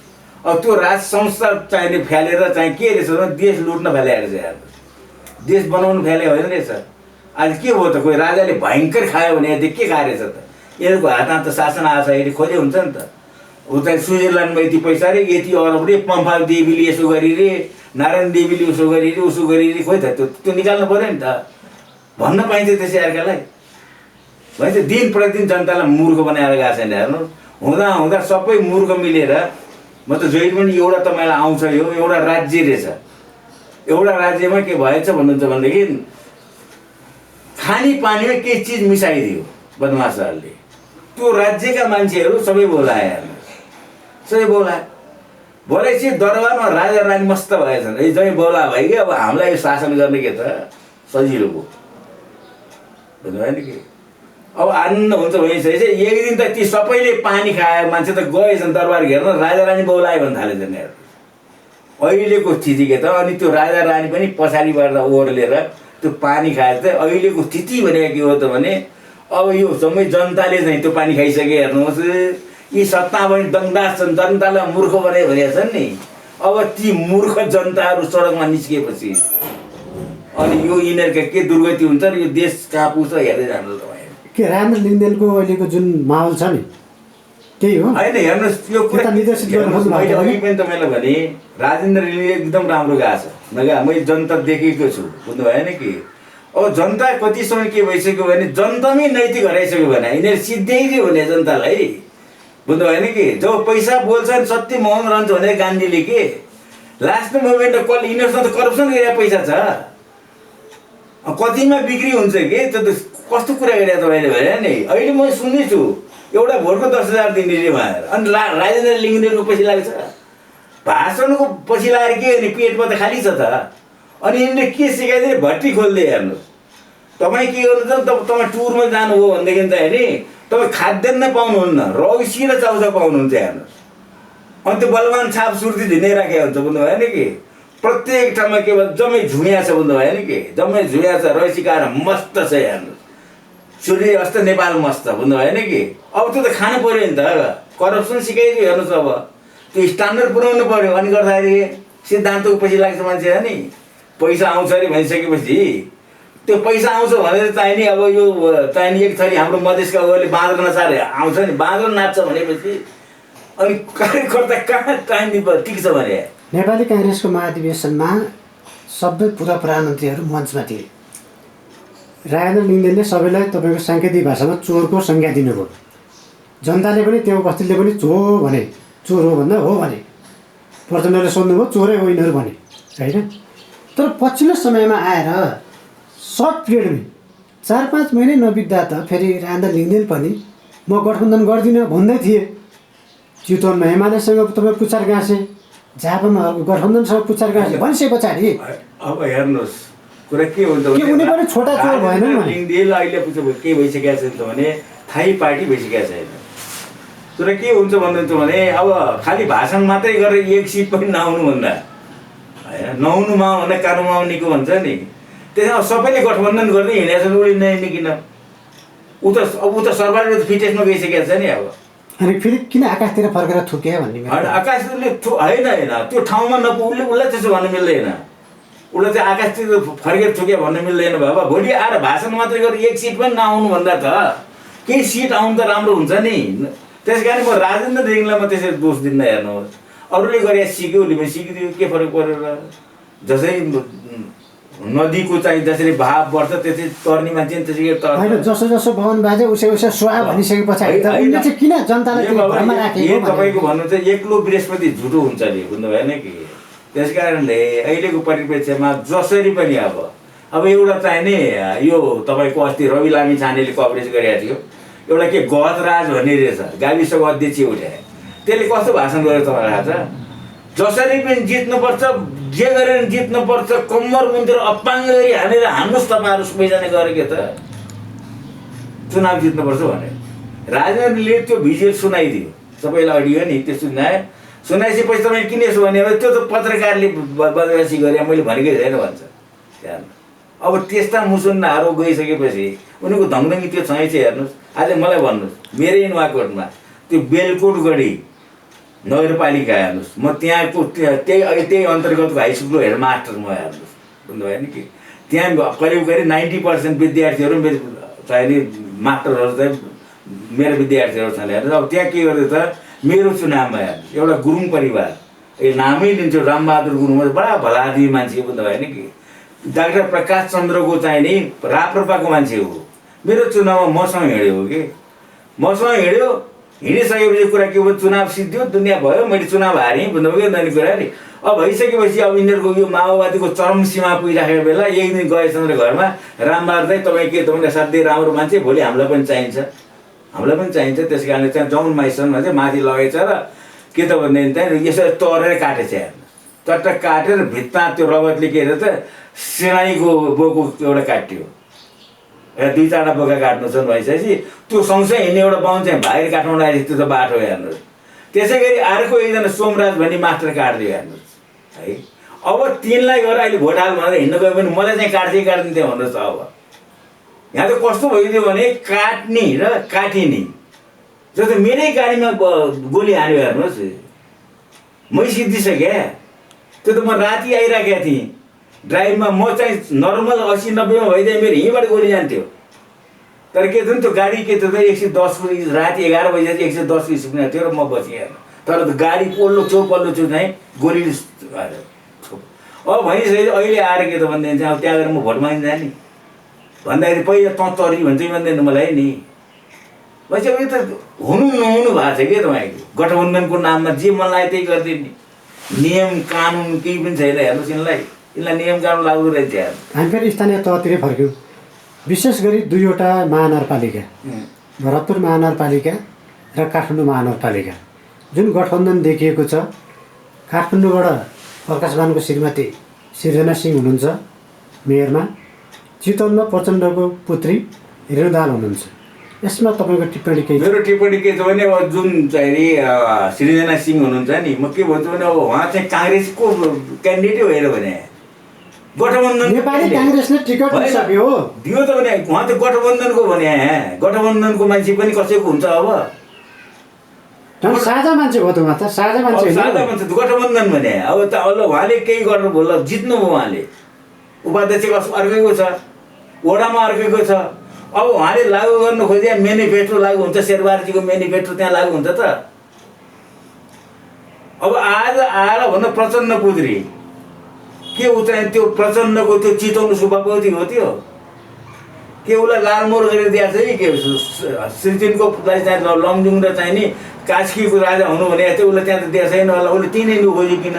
अब त्यो राज संस्था चाहिने फ्यालेर चाहिँ के रहेछ भने देश लुट्न फ्यालेर चाहिँ हेर्नुहोस् देश बनाउनु फ्याले होइन रहेछ आज के भयो त कोही राजाले भयङ्कर खायो भने त्यो के खाएर छ त यिनीहरूको हातमा त शासन आएछ खोजे हुन्छ नि त उता स्विजरल्यान्डमा यति पैसा रे यति अरब रे पम्फा देवीले यसो गरी रे नारायण देवीले उसो गरी रे उसो गरी रे खोइ त त्यो निकाल्नु पऱ्यो नि त भन्न पाइन्छ त्यसै अर्कालाई भन्छ दिन प्रतिदिन जनतालाई मूर्ख बनाएर गएको छैन हेर्नु हुँदा हुँदा सबै मूर्ख मिलेर म त जहिले पनि एउटा तपाईँलाई आउँछ यो एउटा राज्य रहेछ एउटा राज्यमा के भएछ भन्नुहुन्छ भनेदेखि खाने पानीमा केही चिज मिसाइदियो बदमासहरूले त्यो राज्यका मान्छेहरू सबै बोलाए सबै बोलाए बोलेपछि दरबारमा राजा रानी मस्त भएछन् ए जहीँ बोला भाइ कि अब हामीलाई यो शासन गर्ने के त सजिलो भयो बुझ्नुभयो नि कि अब आनन्द हुन्छ भइसकेपछि एक दिन त ती सबैले पानी खायो मान्छे त गएछन् दरबार घेर्न राजा रानी बोलायो भने थालेछन् अहिलेको स्थिति के त अनि त्यो राजा रानी पनि पछाडिबाट ओर्लेर त्यो पानी खाएर चाहिँ अहिलेको स्थिति भनेको के हो त भने अब यो सबै जनताले चाहिँ त्यो पानी खाइसके हेर्नुहोस् यी सत्ता पनि दङ्दास छन् जनतालाई मूर्ख बनायो भनेका छन् नि अब ती मूर्ख जनताहरू सडकमा निस्किएपछि अनि यो यिनीहरूका के दुर्गति हुन्छ र यो देश कहाँ पुग्छ हेर्दै जानु तपाईँ के राजेन्द्र लिङ्गदेनको अहिलेको जुन माहौल छ नि त्यही हो होइन हेर्नुहोस् यो कुरा यता निर्देशित गर्न हेर्नुहोस्, खोज्नु मैले भएको अघि पनि तपाईँलाई भने राजेन्द्रले एकदम राम्रो गएको छ नगा मैले जनता देखेको छु बुझ्नु भएन कि अब जनता कतिसम्म के भइसक्यो भने जनतामै नैतिक हराइसक्यो भने यिनीहरू सिद्धै हुने जनतालाई बुझ्नु भएन कि जब पैसा बोल्छन् सत्य मोहन रहन्छ भने गान्धीले के लास्ट मोमेन्टमा कल यिनीहरूसँग त करप्सन गरेर पैसा छ कतिमा बिक्री हुन्छ कि त्यो त कस्तो कुरा गरेर तपाईँले भने नि अहिले म सुन्दैछु एउटा भोटको 10,000 दिने रे उहाँहरू अनि राजेन्द्र लिङ्गदेनको पछि लाग्छ भाषणको पछि लागेर के भने पेटमा त खाली छ त अनि यिनीहरूले के सिकाइदिए भट्टी खोल्दै हेर्नुहोस् तपाईँ के गर्नुहुन्छ तपाईँ टुरमा जानुभयो भनेदेखि चाहिँ नि तपाईँ खाद्यान्न पाउनुहुन्न रौसी र चाउचा पाउनुहुन्छ हेर्नुहोस् अनि त्यो बलवान छाप सुर्ती झुने राखेको हुन्छ बुझ्नु भएन कि प्रत्येक ठाउँमा के भन्छ जम्मै झुया छ बुझ्नु भएन कि जम्मै झुया छ रौसी खाएर मस्त छ हेर्नुहोस् सूर्य अस्त नेपाल मस्त बुझ्नु भएन कि अब त्यो त खानु पऱ्यो नि त करप्सन सिकाइदियो हेर्नुहोस् अब त्यो स्ट्यान्डर्ड पुऱ्याउनु पऱ्यो अनि गर्दाखेरि सिद्धान्तको पछि लाग्छ मान्छे हो नि पैसा आउँछ अरे भनिसकेपछि त्यो पैसा आउँछ भनेर चाहिँ नि अब यो चाहिँ नि एक थरी हाम्रो मधेसका उयोले बाँदर नचारे आउँछ नि बाँदर नाच्छ भनेपछि अनि कार्यकर्ता कहाँ टाइम ठिक छ भने नेपाली काङ्ग्रेसको महाधिवेशनमा सबै पूर्व प्रधानमन्त्रीहरू मञ्चमा थिए राजेन्द्र लिङ्गदेनले सबैलाई तपाईँको साङ्केतिक भाषामा चोरको संज्ञा दिनुभयो जनताले पनि त्यो उपस्थितले पनि चोर हो भन्दा हो भने प्रचण्डले सोध्नुभयो चोरै हो यिनीहरू भने होइन तर पछिल्लो समयमा आएर सर्ट पिरियडमै 4-5 महिना नबित्दा त फेरि राजेन्द्र लिङ्गदेन पनि म गठबन्धन गर्दिनँ भन्दै थिए चितवनमा एमालेसँग तपाईँ पुच्छार गाँसे झापामा गठबन्धनसँग पुच्छार गाँसे भनिसके पछाडि अब हेर्नुहोस् कुरा के हुन्छ के उनी पनि छोटा चोर भएन भने लिङ्गदेन अहिले के भइसकेको छ भने थाई पार्टी भइसकेको छैन तर के हुन्छ भन्नुहुन्छ भने अब खालि भाषण मात्रै गरेर एक सिट पनि नआउनु भन्दा होइन नहुनुमा भन्दा कानुमा आउनेको भन्छ नि त्यसमा सबैले गठबन्धन गर्दै हिँडेको छ उसले नहिँड्ने किन ऊ त सर्भाइभल फिटेसमा गइसकेको छ नि अब अनि फेरि किन आकाशतिर फर्केर थुके भन्ने होइन आकाशले होइन त्यो ठाउँमा उसलाई त्यसो भन्नु मिल्दैन उसलाई चाहिँ आकाशतिर फर्केर थुक्यो भन्नु मिल्दैन बाबा भोलि आएर भाषण मात्रै गरेर एक सिट पनि नआउनु भन्दा त केही सिट आउनु त राम्रो हुन्छ नि त्यस कारण म राजेन्द्र लिङ्गदेनलाई म त्यसरी दोष दिन्न हेर्नुहोस् अरूले गरे सिक्यो उसले पनि सिकिदियो के फरक परेर जसै नदीको चाहिँ जसरी भाव बढ्छ त्यसरी तर्ने मान्छे त्यसरी होइन जसो जसो भवन बाजे उसै सुहा भनिसके पछाडि त उनले चाहिँ किन जनतालाई भ्रममा राखेको तपाईँको भन्नु चाहिँ एक्लो बृहस्पति झुटो हुन्छ नि बुझ्नु भएन कि त्यस कारणले अहिलेको परिप्रेक्ष्यमा जसरी पनि अब एउटा चाहिँ नि यो तपाईँको अस्ति रवि लामी छानेले कभरेज गरेको थियो एउटा के गहतराज भन्ने रहेछ गाविसको अध्यक्ष उठाए त्यसले कस्तो भाषण गर्यो तपाईँलाई थाहा छ जसरी पनि जित्नुपर्छ जे गरेर जित्नुपर्छ कम्मर मुन्तिर अपाङ्ग गरी हानेर हान्नुहोस् तपाईँहरू सबैजना गरेको त चुनाव जित्नुपर्छ भने राजेन्द्रले त्यो भिजुअल सुनाइदियो सबैलाई अडियो नि त्यो सुनाइसकेपछि तपाईँले किन यसो भने त्यो त पत्रकारले बदमासी गरे मैले भनेकै छैन भन्छ त्यहाँ अब त्यस्ता मुसुन्नाहरू गइसकेपछि उनीको धङधङ्गी त्यो छैन हेर्नुहोस् आज मलाई भन्नुहोस् मेरै नुवाकोटमा त्यो बेलकोट गढी नगरपालिका हेर्नुहोस् म त्यहाँको त्यही अन्तर्गतको हाई स्कुलको हेड मास्टर म हेर्नुहोस् बुझ्नु भयो नि कि त्यहाँ करिब 90% विद्यार्थीहरू मेरो चाहिने मास्टरहरू चाहिँ मेरो विद्यार्थीहरू छन् हेर्नुहोस् अब त्यहाँ के गर्दै त मेरो चुनावमा हेर्नुहोस् एउटा गुरुङ परिवार नामै लिन्छु रामबहादुर गुरुङ बडा भलादी मान्छे बुझ्नु भयो नि कि डाक्टर प्रकाश चन्द्रको चाहिँ नि राप्रपाको मान्छे हो मेरो चुनावमा मसँग हिँड्यो हो कि मसँग हिँड्यो हिँडिसकेपछि कुरा के भयो चुनाव सिद्धियो दुनियाँ भयो मैले चुनाव हारेँ बुझ्नु भयो ननी कुरा नि अब भइसकेपछि अब यिनीहरूको यो माओवादीको चरम सीमा पुगिराखेको बेला एक दिन गएचन्द्र घरमा रामबहादुर चाहिँ तपाईँ के तपाईँलाई साध्यै राम्रो मान्छे भोलि हामीलाई पनि चाहिन्छ त्यस कारणले चाहिँ जौन माइसनमा चाहिँ माथि लगेछ र के त भनेदेखि चाहिँ यसरी तरेर काटेछ हेर्नु चट्ट काटेर भित्ता त्यो रगतले के त सिरानीको बोको एउटा काट्यो 2-4 बोका काट्नु छन् भइसकेपछि त्यो सँगसँगै हिँड्ने एउटा बाहुन चाहिँ भाइर काठमाडौँ आएपछि त्यो त बाटो हेर्नुहोस् त्यसै गरी अर्को एकजना सोमराज भन्ने मास्टर काट्दियो हेर्नुहोस् है अब तिनलाई गएर अहिले भोट हाल भनेर हिँड्नु गयो भने मलाई चाहिँ काटिदिन्थ्यो भन्नुहोस् अब यहाँ त कस्तो भइदियो भने काट्ने र काटिने जस्तो मेरै गाडीमा गोली हान्यो हेर्नुहोस् मै सिद्धिसकेँ त्यो त म राति आइराखेको थिएँ। ड्राइभमा म चाहिँ नर्मल 80-90 मा भइदिए मेरो यहीँबाट गोली जान्थ्यो। तर के थियो नि त्यो गाडी के थियो त 110 राति 11 बजे 110 स्पिडमा थियो र म बसिहालेँ। तर गाडी पल्लो छु चाहिँ गोली अब भनिसकेपछि अहिले आएर के त भन्दैन चाहिँ अब त्यहाँ गएर म भोट माग्न जाने भन्दाखेरि पहिला तँ तरी भन्छ भन्दैन मलाई नि। भनेपछि अब यो त हुनु नहुनु भएको छ क्या तपाईँको गठबन्धनको नाममा जे मन लाग्यो त्यही गरिदियो नि। नियम कानुन केही पनि छैन। हेर्नुहोस् यिनलाई नियम कानुन लाग्दो रहेछ यार। हामी फेरि स्थानीय तहतिरै फर्क्यौँ। विशेष गरी 2वटा महानगरपालिका, भरतपुर महानगरपालिका र काठमाडौँ महानगरपालिका जुन गठबन्धन देखिएको छ। काठमाडौँबाट प्रकाशमानको श्रीमती सृजना सिंह हुनुहुन्छ मेयरमा, चितवनमा प्रचण्डको पुत्री रेणुदाहाल हुनुहुन्छ। यसमा तपाईँको टिप्पणी के? मेरो टिप्पणी के छ भने अब जुन चाहिँ सृजना सिंह हुनुहुन्छ नि, म के भन्छु भने अब उहाँ चाहिँ काङ्ग्रेसको क्यान्डिडेटै होइन भने गठबन्धन नेपाली काङ्ग्रेसले टिकट दिइसक्यो दियो त भने उहाँ त गठबन्धनको भने गठबन्धनको मान्छे पनि कसैको हुन्छ। अब साझा मान्छे हो त उहाँ त साझा मान्छे गठबन्धन भने अब त उहाँले केही गर्नु भयो ल जित्नुभयो। उहाँले उपाध्यक्ष अर्कैको छ, वडामा अर्कैको छ। अब उहाँले लागू गर्नु खोजे मेनिफेस्टो लागू हुन्छ, शेरबहादुरजीको मेनिफेस्टो त्यहाँ लागू हुन्छ त। अब आज आएर भन्नु प्रचण्ड पुत्री के ऊ चाहिँ त्यो प्रचण्डको त्यो चितवन सुब्बापति हो त्यो के उसलाई लालमोहर गरेर दिएको छ कि के सृजनको चाहिँ लमजुङ र चाहिँ नि कास्कीको राजा हुनु भने चाहिँ उसलाई त्यहाँ त दिएको छैन होला। उसले त्यहीँ नै खोज्यो किन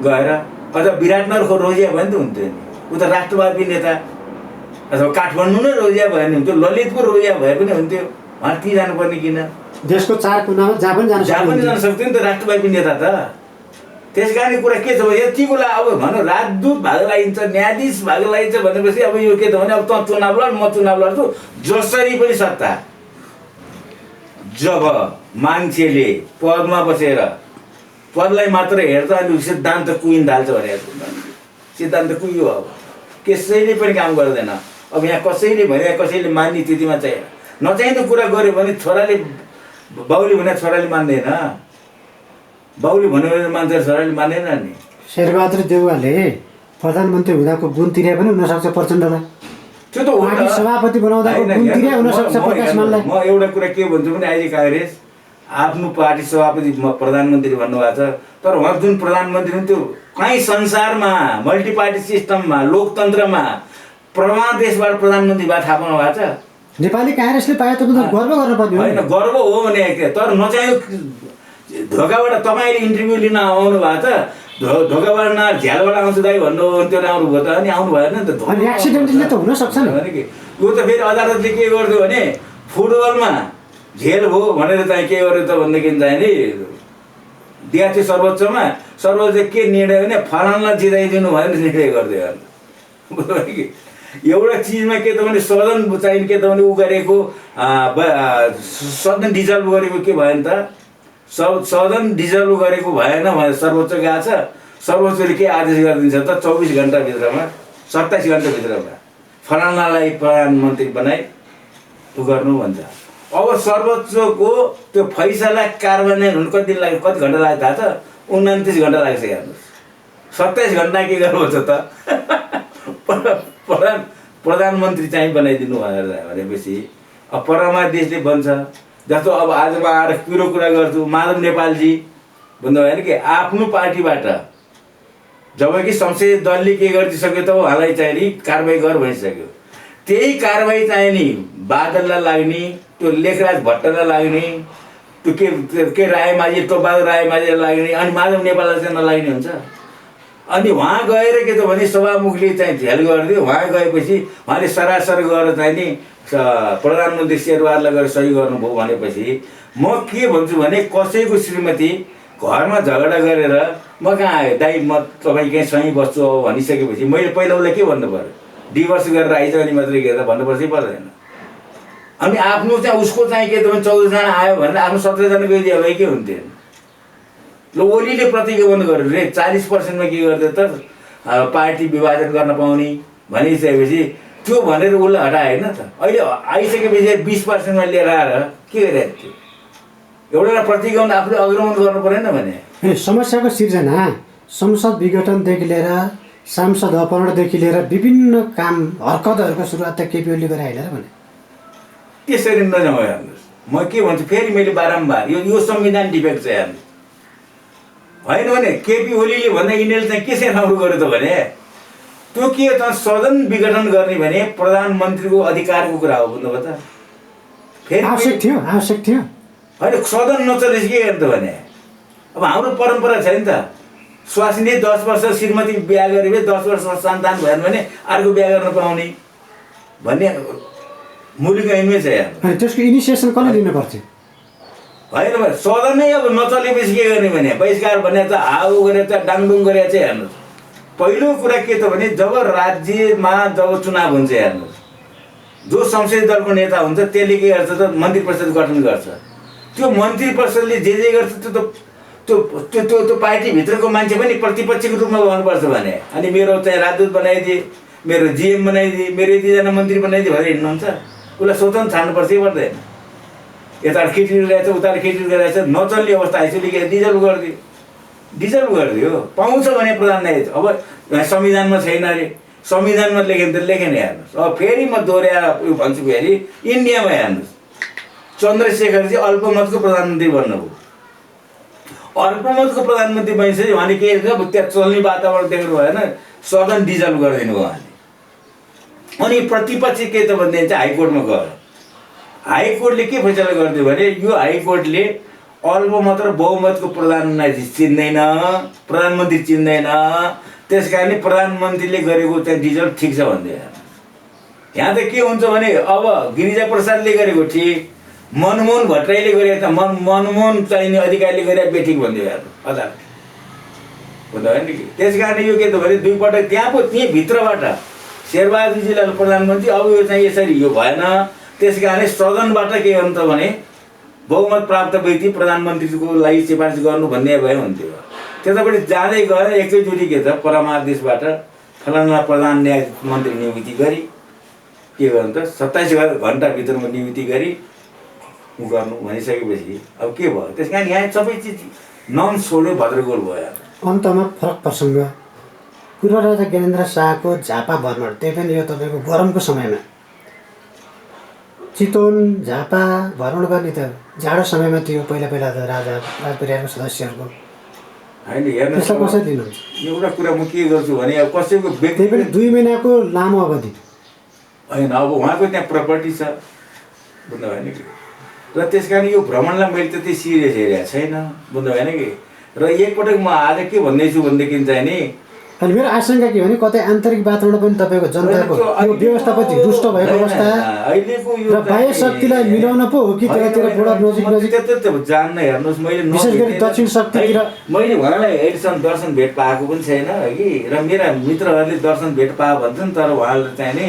गएर अथवा विराटनगरको रोजिया भयो नि त हुन्थ्यो नि। ऊ त राष्ट्रवादी नेता अथवा काठमाडौँ नै रोजिया भयो नि हुन्थ्यो, ललितपुर रोजिया भए पनि हुन्थ्यो। उहाँ ती जानुपर्ने किन? देशको 4 कुनामा जहाँ पनि जान सक्थ्यो नि त राष्ट्रवादी नेता त। त्यस कारण कुरा के छ भने यतिको अब भनौँ राजदूत भाग लागिन्छ, न्यायाधीश भाग लागिन्छ भनेपछि अब यो के त भने अब तँ चुनाव लड म चुनाव लड्छु। जसरी पनि सत्ता जब मान्छेले पदमा बसेर पदलाई मात्र हेर्छ अनि सिद्धान्त कुइन धाल्छ भने सिद्धान्त कुहियो। अब कसैले पनि काम गर्दैन। अब यहाँ कसैले भने कसैले मान्ने त्यतिमा चाहिँ नचाहिँदो कुरा गर्यो भने छोराले बाउले भने छोराले मान्दैन, बाउले भन्यो भने मान्छ छोराले मान्दैन नि। शेरबहादुर देउवाले प्रधानमन्त्री हुँदाको गुण तिरे पनि हुनसक्छ प्रचण्डलाई। त्यो त हो सभापति बनाउँदाको गुण तिरे हुनसक्छ प्रकाशमानलाई। म एउटा कुरा के भन्छु भने अहिले काङ्ग्रेस आफ्नो पार्टी सभापति प्रधानमन्त्री भन्नुभएको छ, तर उहाँ जुन प्रधानमन्त्री हुन् त्यो कहीँ संसारमा मल्टी पार्टी सिस्टममा लोकतन्त्रमा प्रमाण देशबाट प्रधानमन्त्री भए थाहा पाउनु भएको छ? नेपाली काङ्ग्रेसले पाए त गर्व गर्नुपर्ने हो। होइन गर्व हो भने तर नचाहिँ ढोकाबाट तपाईँले इन्टरभ्यू लिन आउनु भएको छ, ढोकाबाट न झ्यालबाट आउँछु दाइ भन्नु त्यो राम्रो भयो त अनि आउनु भएन नि त। एक्सिडेन्टली त हुनसक्छ नि भने कि यो त फेरि अदालतले के गर्थ्यो भने फुटबलमा झेल भयो भनेर चाहिँ के गर्यो त भनेदेखि चाहिँ नि दिएको थियो सर्वोच्चमा, सर्वोच्च के निर्णय भने फलानलाई जिताइदिनु भनेर निर्णय गरिदियो। बुझ्यो कि एउटा चिजमा के त भने सदन चाहिँ के त भने ऊ गरेको सदन डिजल्भ गरेको के भयो नि त सदन डिजल्भ गरेको भएन भनेर सर्वोच्च गएको छ। सर्वोच्चले के आदेश गरिदिन्छ त 24 घन्टाभित्रमा 27 घन्टाभित्रमा फलानालाई प्रधानमन्त्री बनाइ ऊ गर्नु भन्छ। अब सर्वोच्चको त्यो फैसला कार्यान्वयन हुनु कति दिन लाग्यो, कति घन्टा लाग्यो थाहा छ? 29 घन्टा लाग्छ। हेर्नुहोस् 27 घन्टा के गर्नुहुन्छ त प्रधानमन्त्री चाहिँ बनाइदिनु भनेपछि अब परमादेशले भन्छ। जस्तो अब आज म आएर पिरो कुरा गर्छु, माधव नेपालजी भन्नुभयो भने कि आफ्नो पार्टीबाट जब कि संसदीय दलले के गरिदिसक्यो त उहाँलाई चाहिँ नि कारवाही गर भनिसक्यो। त्यही कारवाही चाहिँ नि बादललाई लाग्ने, त्यो लेखराज भट्टलाई लाग्ने, त्यो के रायमाझी टोपबहादुर रायमाझीलाई लाग्ने, अनि माधव नेपाललाई चाहिँ नलाग्ने हुन्छ। अनि वहाँ गएर के त भने सभामुखले चाहिँ झ्याल गरिदियो। वहाँ गएपछि उहाँले सरासर गएर चाहिँ नि प्रधानमन्त्री शेरबहादुरलाई गएर सही गर्नुभयो भनेपछि म के भन्छु भने कसैको श्रीमती घरमा झगडा गरेर म कहाँ आयो दाइ म तपाईँ कहीँ सही बस्छु अब भनिसकेपछि मैले पहिला उसलाई के भन्नु पऱ्यो? डिभोर्स गरेर आइज अनि मात्रै के त भन्नुपर्छ कि पर्दैन? अनि आफ्नो चाहिँ उसको चाहिँ के त भने 14 जना आयो भनेर आफ्नो 17 जना गइदियो भए के हुन्थ्यो? ल ओलीले प्रतिज्ञाबद्ध गर्यो रे 40%मा के गरिदियो त पार्टी विभाजन गर्न पाउने भनिसकेपछि त्यो भनेर उसलाई हटायो होइन त। अहिले आइसकेपछि 20%मा लिएर आएर के गरिरहेको थियो? एउटा प्रतिज्ञाबद्ध आफूले अग्रमण गर्नु परेन भने समस्याको सिर्जना संसद विघटनदेखि लिएर सांसद अपहरणदेखि लिएर विभिन्न काम हरकतहरूको सुरुवात त केपी ओलीले गरे होइन र भने त्यसरी नजाउँ हेर्नुहोस्। म के भन्छु फेरि मैले बारम्बार यो संविधान डिफेक्ट छ हेर्नु। होइन भने केपी ओलीले भन्दा यिनीहरूले चाहिँ के चाहिँ राम्रो गर्यो त भने त्यो के त सदन विघटन गर्ने भने प्रधानमन्त्रीको अधिकारको कुरा हो बुझ्नुभयो त। फेरि आवश्यक थियो होइन सदन नचलेपछि के गर्नु त भने अब हाम्रो परम्परा छ नि त स्वास्नी 10 वर्ष श्रीमती बिहा गरेपछि 10 वर्ष सन्तान भएन भने अर्को बिहा गर्न पाउने भन्ने मुलुक ऐमै छ यहाँ। अनि त्यसको इनिसिएसन कसले लिनु पर्थ्यो? होइन सदन नै अब नचलेपछि के गर्ने भने बहिष्कार भने त हाउ गरेर त डाङडुङ गरेर चाहिँ हेर्नुहोस्। पहिलो कुरा के त भने जब राज्यमा जब चुनाव हुन्छ हेर्नुहोस् जो संसदीय दलको नेता हुन्छ त्यसले के गर्छ त मन्त्री परिषद गठन गर्छ। त्यो मन्त्री परिषदले जे गर्छ त्यो पार्टीभित्रको मान्छे पनि प्रतिपक्षको रूपमा गर्नुपर्छ भने अनि मेरो चाहिँ राजदूत बनाइदिए मेरो जिएम बनाइदिए मेरो यतिजना मन्त्री बनाइदिए भनेर हिँड्नुहुन्छ। उसलाई स्वतन्त्र छाड्नुपर्छ कि पर्दैन? यता खिचडी रहेछ उता खिचडी रहेछ नचल्ने अवस्था आइसक्यो कि डिजल्भ गरिदियो पाउँछ भने प्रधान न्यायाधीश। अब संविधानमा छैन अरे संविधानमा लेखेन त लेखेन हेर्नुहोस्। अब फेरि म दोहोऱ्याएर उयो भन्छु फेरि इन्डियामा हेर्नुहोस् चन्द्रशेखरजी अल्पमतको प्रधानमन्त्री बन्नुभयो। अल्पमतको प्रधानमन्त्री बनिसक्यो भने के हुन्छ त्यहाँ चल्ने वातावरण देख्नु भएन सदन डिजल्भ गरिदिनु भयो उहाँले। अनि प्रतिपक्ष के त भनेदेखि चाहिँ हाइकोर्टमा गयो। हाइकोर्टले के फैसला गरिदियो भने यो हाइकोर्टले अल्पमत र बहुमतको प्रधानमन्त्री चिन्दैन प्रधानमन्त्री चिन्दैन त्यस कारणले प्रधानमन्त्रीले गरेको चाहिँ डिजल्भ ठिक छ भनिदियो। यहाँ त के हुन्छ भने अब गिरिजा प्रसादले गरेको ठिक मनमोहन भट्टराईले गरेको त मनमोहन चाहिने अधिकारीले गरेर बेठिक भनिदियो अदालत हुँदा होइन कि। त्यस कारणले यो के त भने दुईपटक त्यहाँ पो त्यहीँ भित्रबाट शेरबहादुरजीलाई प्रधानमन्त्री अब यो चाहिँ यसरी यो भएन। त्यस कारणले सदनबाट के गर्नु त भने बहुमत प्राप्त व्यक्ति प्रधानमन्त्रीको लागि सिफारिस गर्नु भन्ने भयो हुन्थ्यो। त्यतापट्टि जाँदै गएर एकैचोटि के त परमादेशबाट फलाना प्रधान न्यायाधीश मन्त्री नियुक्ति गरी के गर्नु त 27 घन्टाभित्रमा नियुक्ति गरी गर्नु भनिसकेपछि अब के भयो? त्यस कारण यहाँ सबै चिज नन छोड्यो भद्रगोल भयो। अन्तमा फरक प्रसङ्ग पूर्व राजा ज्ञानेन्द्र शाहको झापा भ्रमण त्यही पनि यो तपाईँको गरमको समयमा चितवन झापा भ्रमण गर्ने त जाडो समयमा थियो पहिला त राजा राजपरिवारको सदस्यहरूको होइन हेर्नुहोस् त्यसलाई कसरी दिनुहुन्छ? एउटा कुरा म के गर्छु भने अब कसैको व्यक्ति त्यही पनि 2 महिनाको लामो अवधि होइन अब उहाँको त्यहाँ प्रपर्टी छ बुझ्नु भएन कि। र त्यस कारण यो भ्रमणलाई मैले त्यति सिरियस हेरेको छैन बुझ्नु भएन कि। र एकपटक म आज के भन्दैछु भनेदेखि चाहिँ नि अनि मेरो आशंका के भने कतै आन्तरिक वातावरण पनि तपाईँको जनताको यो व्यवस्थापति दुष्ट भएको अवस्था अहिलेको यो र बाह्य शक्तिलाई मिलाउन पो हो कि त्यतातिर बोर्डर नजिक जान्न हेर्नुहोस् मैले विशेष गरी दक्षिण शक्तितिर मैले उहाँलाई अहिलेसम्म दर्शन भेट पाएको पनि छैन कि। र मेरा मित्रहरूले दर्शन भेट पायो भन्छन् तर उहाँहरूले चाहिँ नि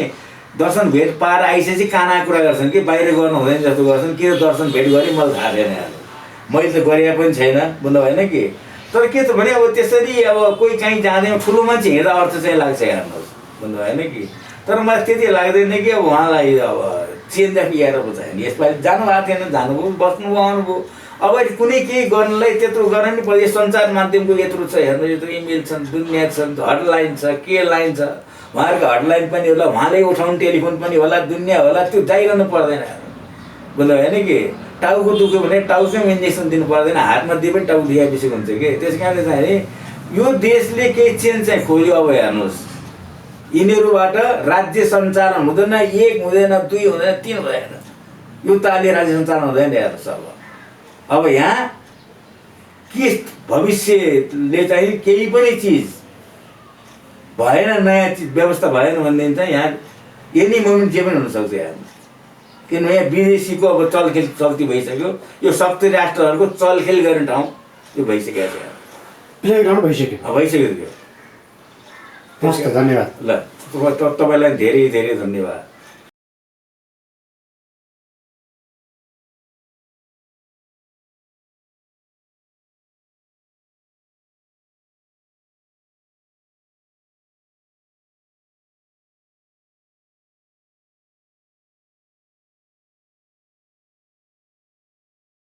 दर्शन भेट पाएर आइसकेपछि काना कुरा गर्छन् कि बाहिर गर्नु हुँदैन जस्तो गर्छन्। किन दर्शन भेट गरेँ मलाई थाहा छैन मैले त गरेको पनि छैन बुझ्नु भएन कि। तर के त भने अब त्यसरी अब कोही काहीँ जाँदैन ठुलो मान्छे हिँड्दा अर्थ चाहिँ लाग्छ हेर्नुहोस् बुझ्नु भएन कि। तर मलाई त्यति लाग्दैन कि अब उहाँलाई अब चेन्ज अफ एयर पो छैन यसपालि जानुभएको थिएन जानुभयो बस्नुभयो आउनुभयो। अब कुनै केही गर्नलाई त्यत्रो गर्न नि पर्यो। सञ्चार माध्यमको यत्रो छ हेर्नु यत्रो इमेल छन् दुनियाँ छन् हटलाइन छ के लाइन छ उहाँहरूको हटलाइन पनि होला उहाँले उठाउने टेलिफोन पनि होला दुनियाँ होला त्यो जाइरहनु पर्दैन बुझ्नु भएन कि। टाउको दुख्यो भने टाउकोमा इन्जेक्सन दिनु पर्दैन हातमा दिए पनि टाउको दुखाएपछि हुन्छ कि। त्यस कारणले चाहिँ यो देशले केही चेन्ज चाहिँ खोल्यो। अब हेर्नुहोस् यिनीहरूबाट राज्य सञ्चालन हुँदैन 1 हुँदैन 2 हुँदैन 3 हुँदैन यो तालले राज्य सञ्चालन हुँदैन हेर्नुहोस्। अब यहाँ के भविष्यले चाहिँ केही पनि चिज भएन नयाँ चिज व्यवस्था भएन भनेदेखि चाहिँ यहाँ एनी मोमेन्ट जे पनि हुनसक्छ हेर्नु। किनभने यहाँ विदेशीको अब चलखेल चल्ती भइसक्यो। यो शक्ति राष्ट्रहरूको चलखेल गर्ने ठाउँ यो भइसकेको छ प्लेग्राउन्ड भइसक्यो भइसक्यो। हस् त धन्यवाद। ल तपाईँलाई धेरै धेरै धन्यवाद।